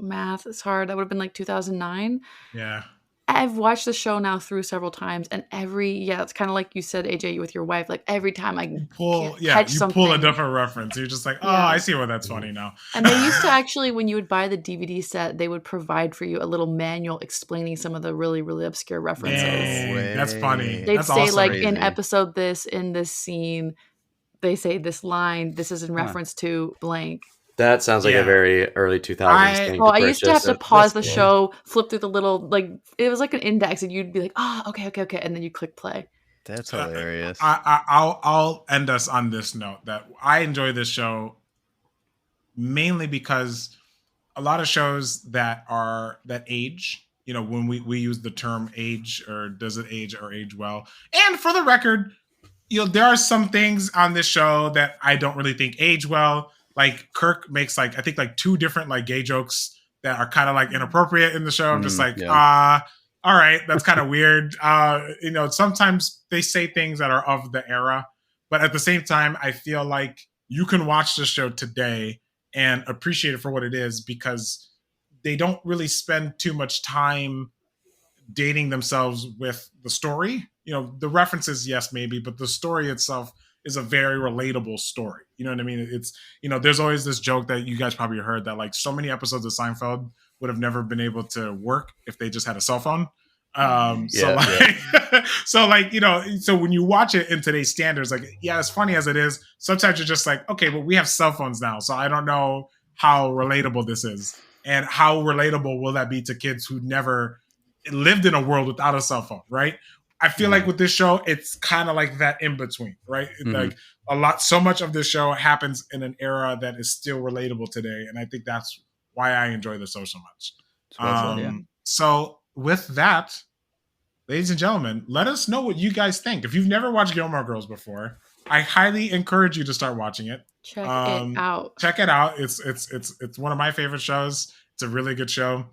Speaker 4: math is hard. That would have been like 2009.
Speaker 2: Yeah.
Speaker 4: I've watched the show now through several times, and it's kind of like you said, AJ, with your wife. Like every time I
Speaker 2: pull
Speaker 4: catch something,
Speaker 2: pull a different reference. You're just like, oh,
Speaker 4: Yeah.
Speaker 2: I see why that's funny now.
Speaker 4: And they used to actually, when you would buy the DVD set, they would provide for you a little manual explaining some of the really, really obscure references.
Speaker 2: Dang, that's funny.
Speaker 4: They'd
Speaker 2: That's
Speaker 4: say
Speaker 2: awesome.
Speaker 4: like
Speaker 1: Crazy.
Speaker 4: in episode this, in this scene, they say this line. This is in reference to blank.
Speaker 3: That sounds like
Speaker 2: Yeah.
Speaker 3: a very early 2000s thing.
Speaker 4: I used to have to pause the
Speaker 3: That's
Speaker 4: show, flip through the little, like, it was like an index, and you'd be like, okay. And then you click play.
Speaker 1: That's hilarious.
Speaker 2: I'll end us on this note that I enjoy this show mainly because a lot of shows that age, you know, when we use the term age, or does it age or age well? And for the record, you know, there are some things on this show that I don't really think age well. Like Kirk makes like, I think like 2 different like gay jokes that are kind of like inappropriate in the show. I'm just like, all right, that's kind of weird. You know, sometimes they say things that are of the era, but at the same time, I feel like you can watch the show today and appreciate it for what it is, because they don't really spend too much time dating themselves with the story. You know, the references, yes, maybe, but the story itself is a very relatable story. You know what I mean? It's, you know, there's always this joke that you guys probably heard that like so many episodes of Seinfeld would have never been able to work if they just had a cell phone. So like, you know, so when you watch it in today's standards, like, yeah, as funny as it is, sometimes you're just like, okay, but we have cell phones now. So I don't know how relatable this is, and how relatable will that be to kids who never lived in a world without a cell phone, right? I feel like with this show, it's kind of like that in between, right? Like so much of this show happens in an era that is still relatable today. And I think that's why I enjoy the show so much. So with that, ladies and gentlemen, let us know what you guys think. If you've never watched Gilmore Girls before, I highly encourage you to start watching it.
Speaker 4: Check it out.
Speaker 2: Check it out. It's one of my favorite shows. It's a really good show.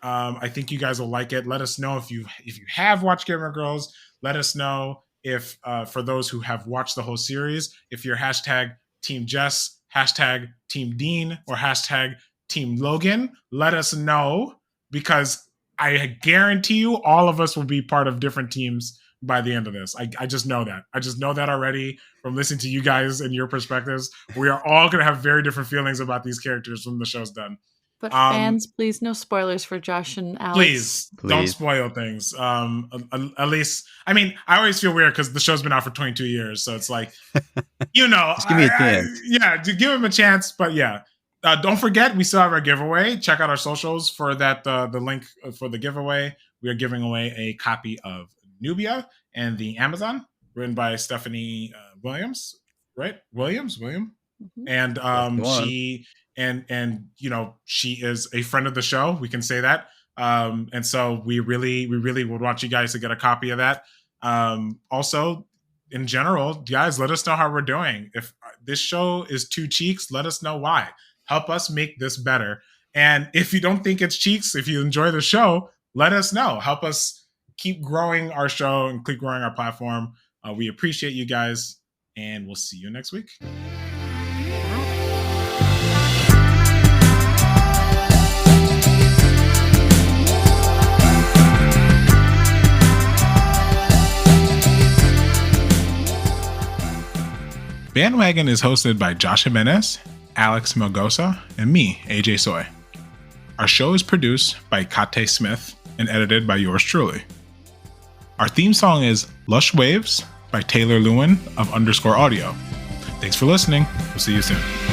Speaker 2: I think you guys will like it. Let us know if you have watched Gilmore Girls. Let us know if for those who have watched the whole series, if you're hashtag Team Jess, hashtag Team Dean, or hashtag Team Logan. Let us know, because I guarantee you all of us will be part of different teams by the end of this. I just know that. I just know that already from listening to you guys and your perspectives. We are all going to have very different feelings about these characters when the show's done.
Speaker 4: But fans, please, no spoilers for Josh and Alex.
Speaker 2: Please don't spoil things. At least, I mean, I always feel weird because the show's been out for 22 years. So it's like, you know.
Speaker 1: Just give me a chance.
Speaker 2: Give him a chance. But yeah, don't forget, we still have our giveaway. Check out our socials for that. The link for the giveaway. We are giving away a copy of Nubia and the Amazon, written by Stephanie Williams, right? William. Mm-hmm. And she... And you know, she is a friend of the show. We can say that. And so we really would want you guys to get a copy of that. Also, in general, guys, let us know how we're doing. If this show is 2 cheeks, let us know why. Help us make this better. And if you don't think it's cheeks, if you enjoy the show, let us know. Help us keep growing our show and keep growing our platform. We appreciate you guys, and we'll see you next week. Bandwagon is hosted by Josh Jimenez, Alex Melgosa, and me, AJ Soy. Our show is produced by Kate Smith and edited by yours truly. Our theme song is Lush Waves by Taylor Lewin of _audio. Thanks for listening. We'll see you soon.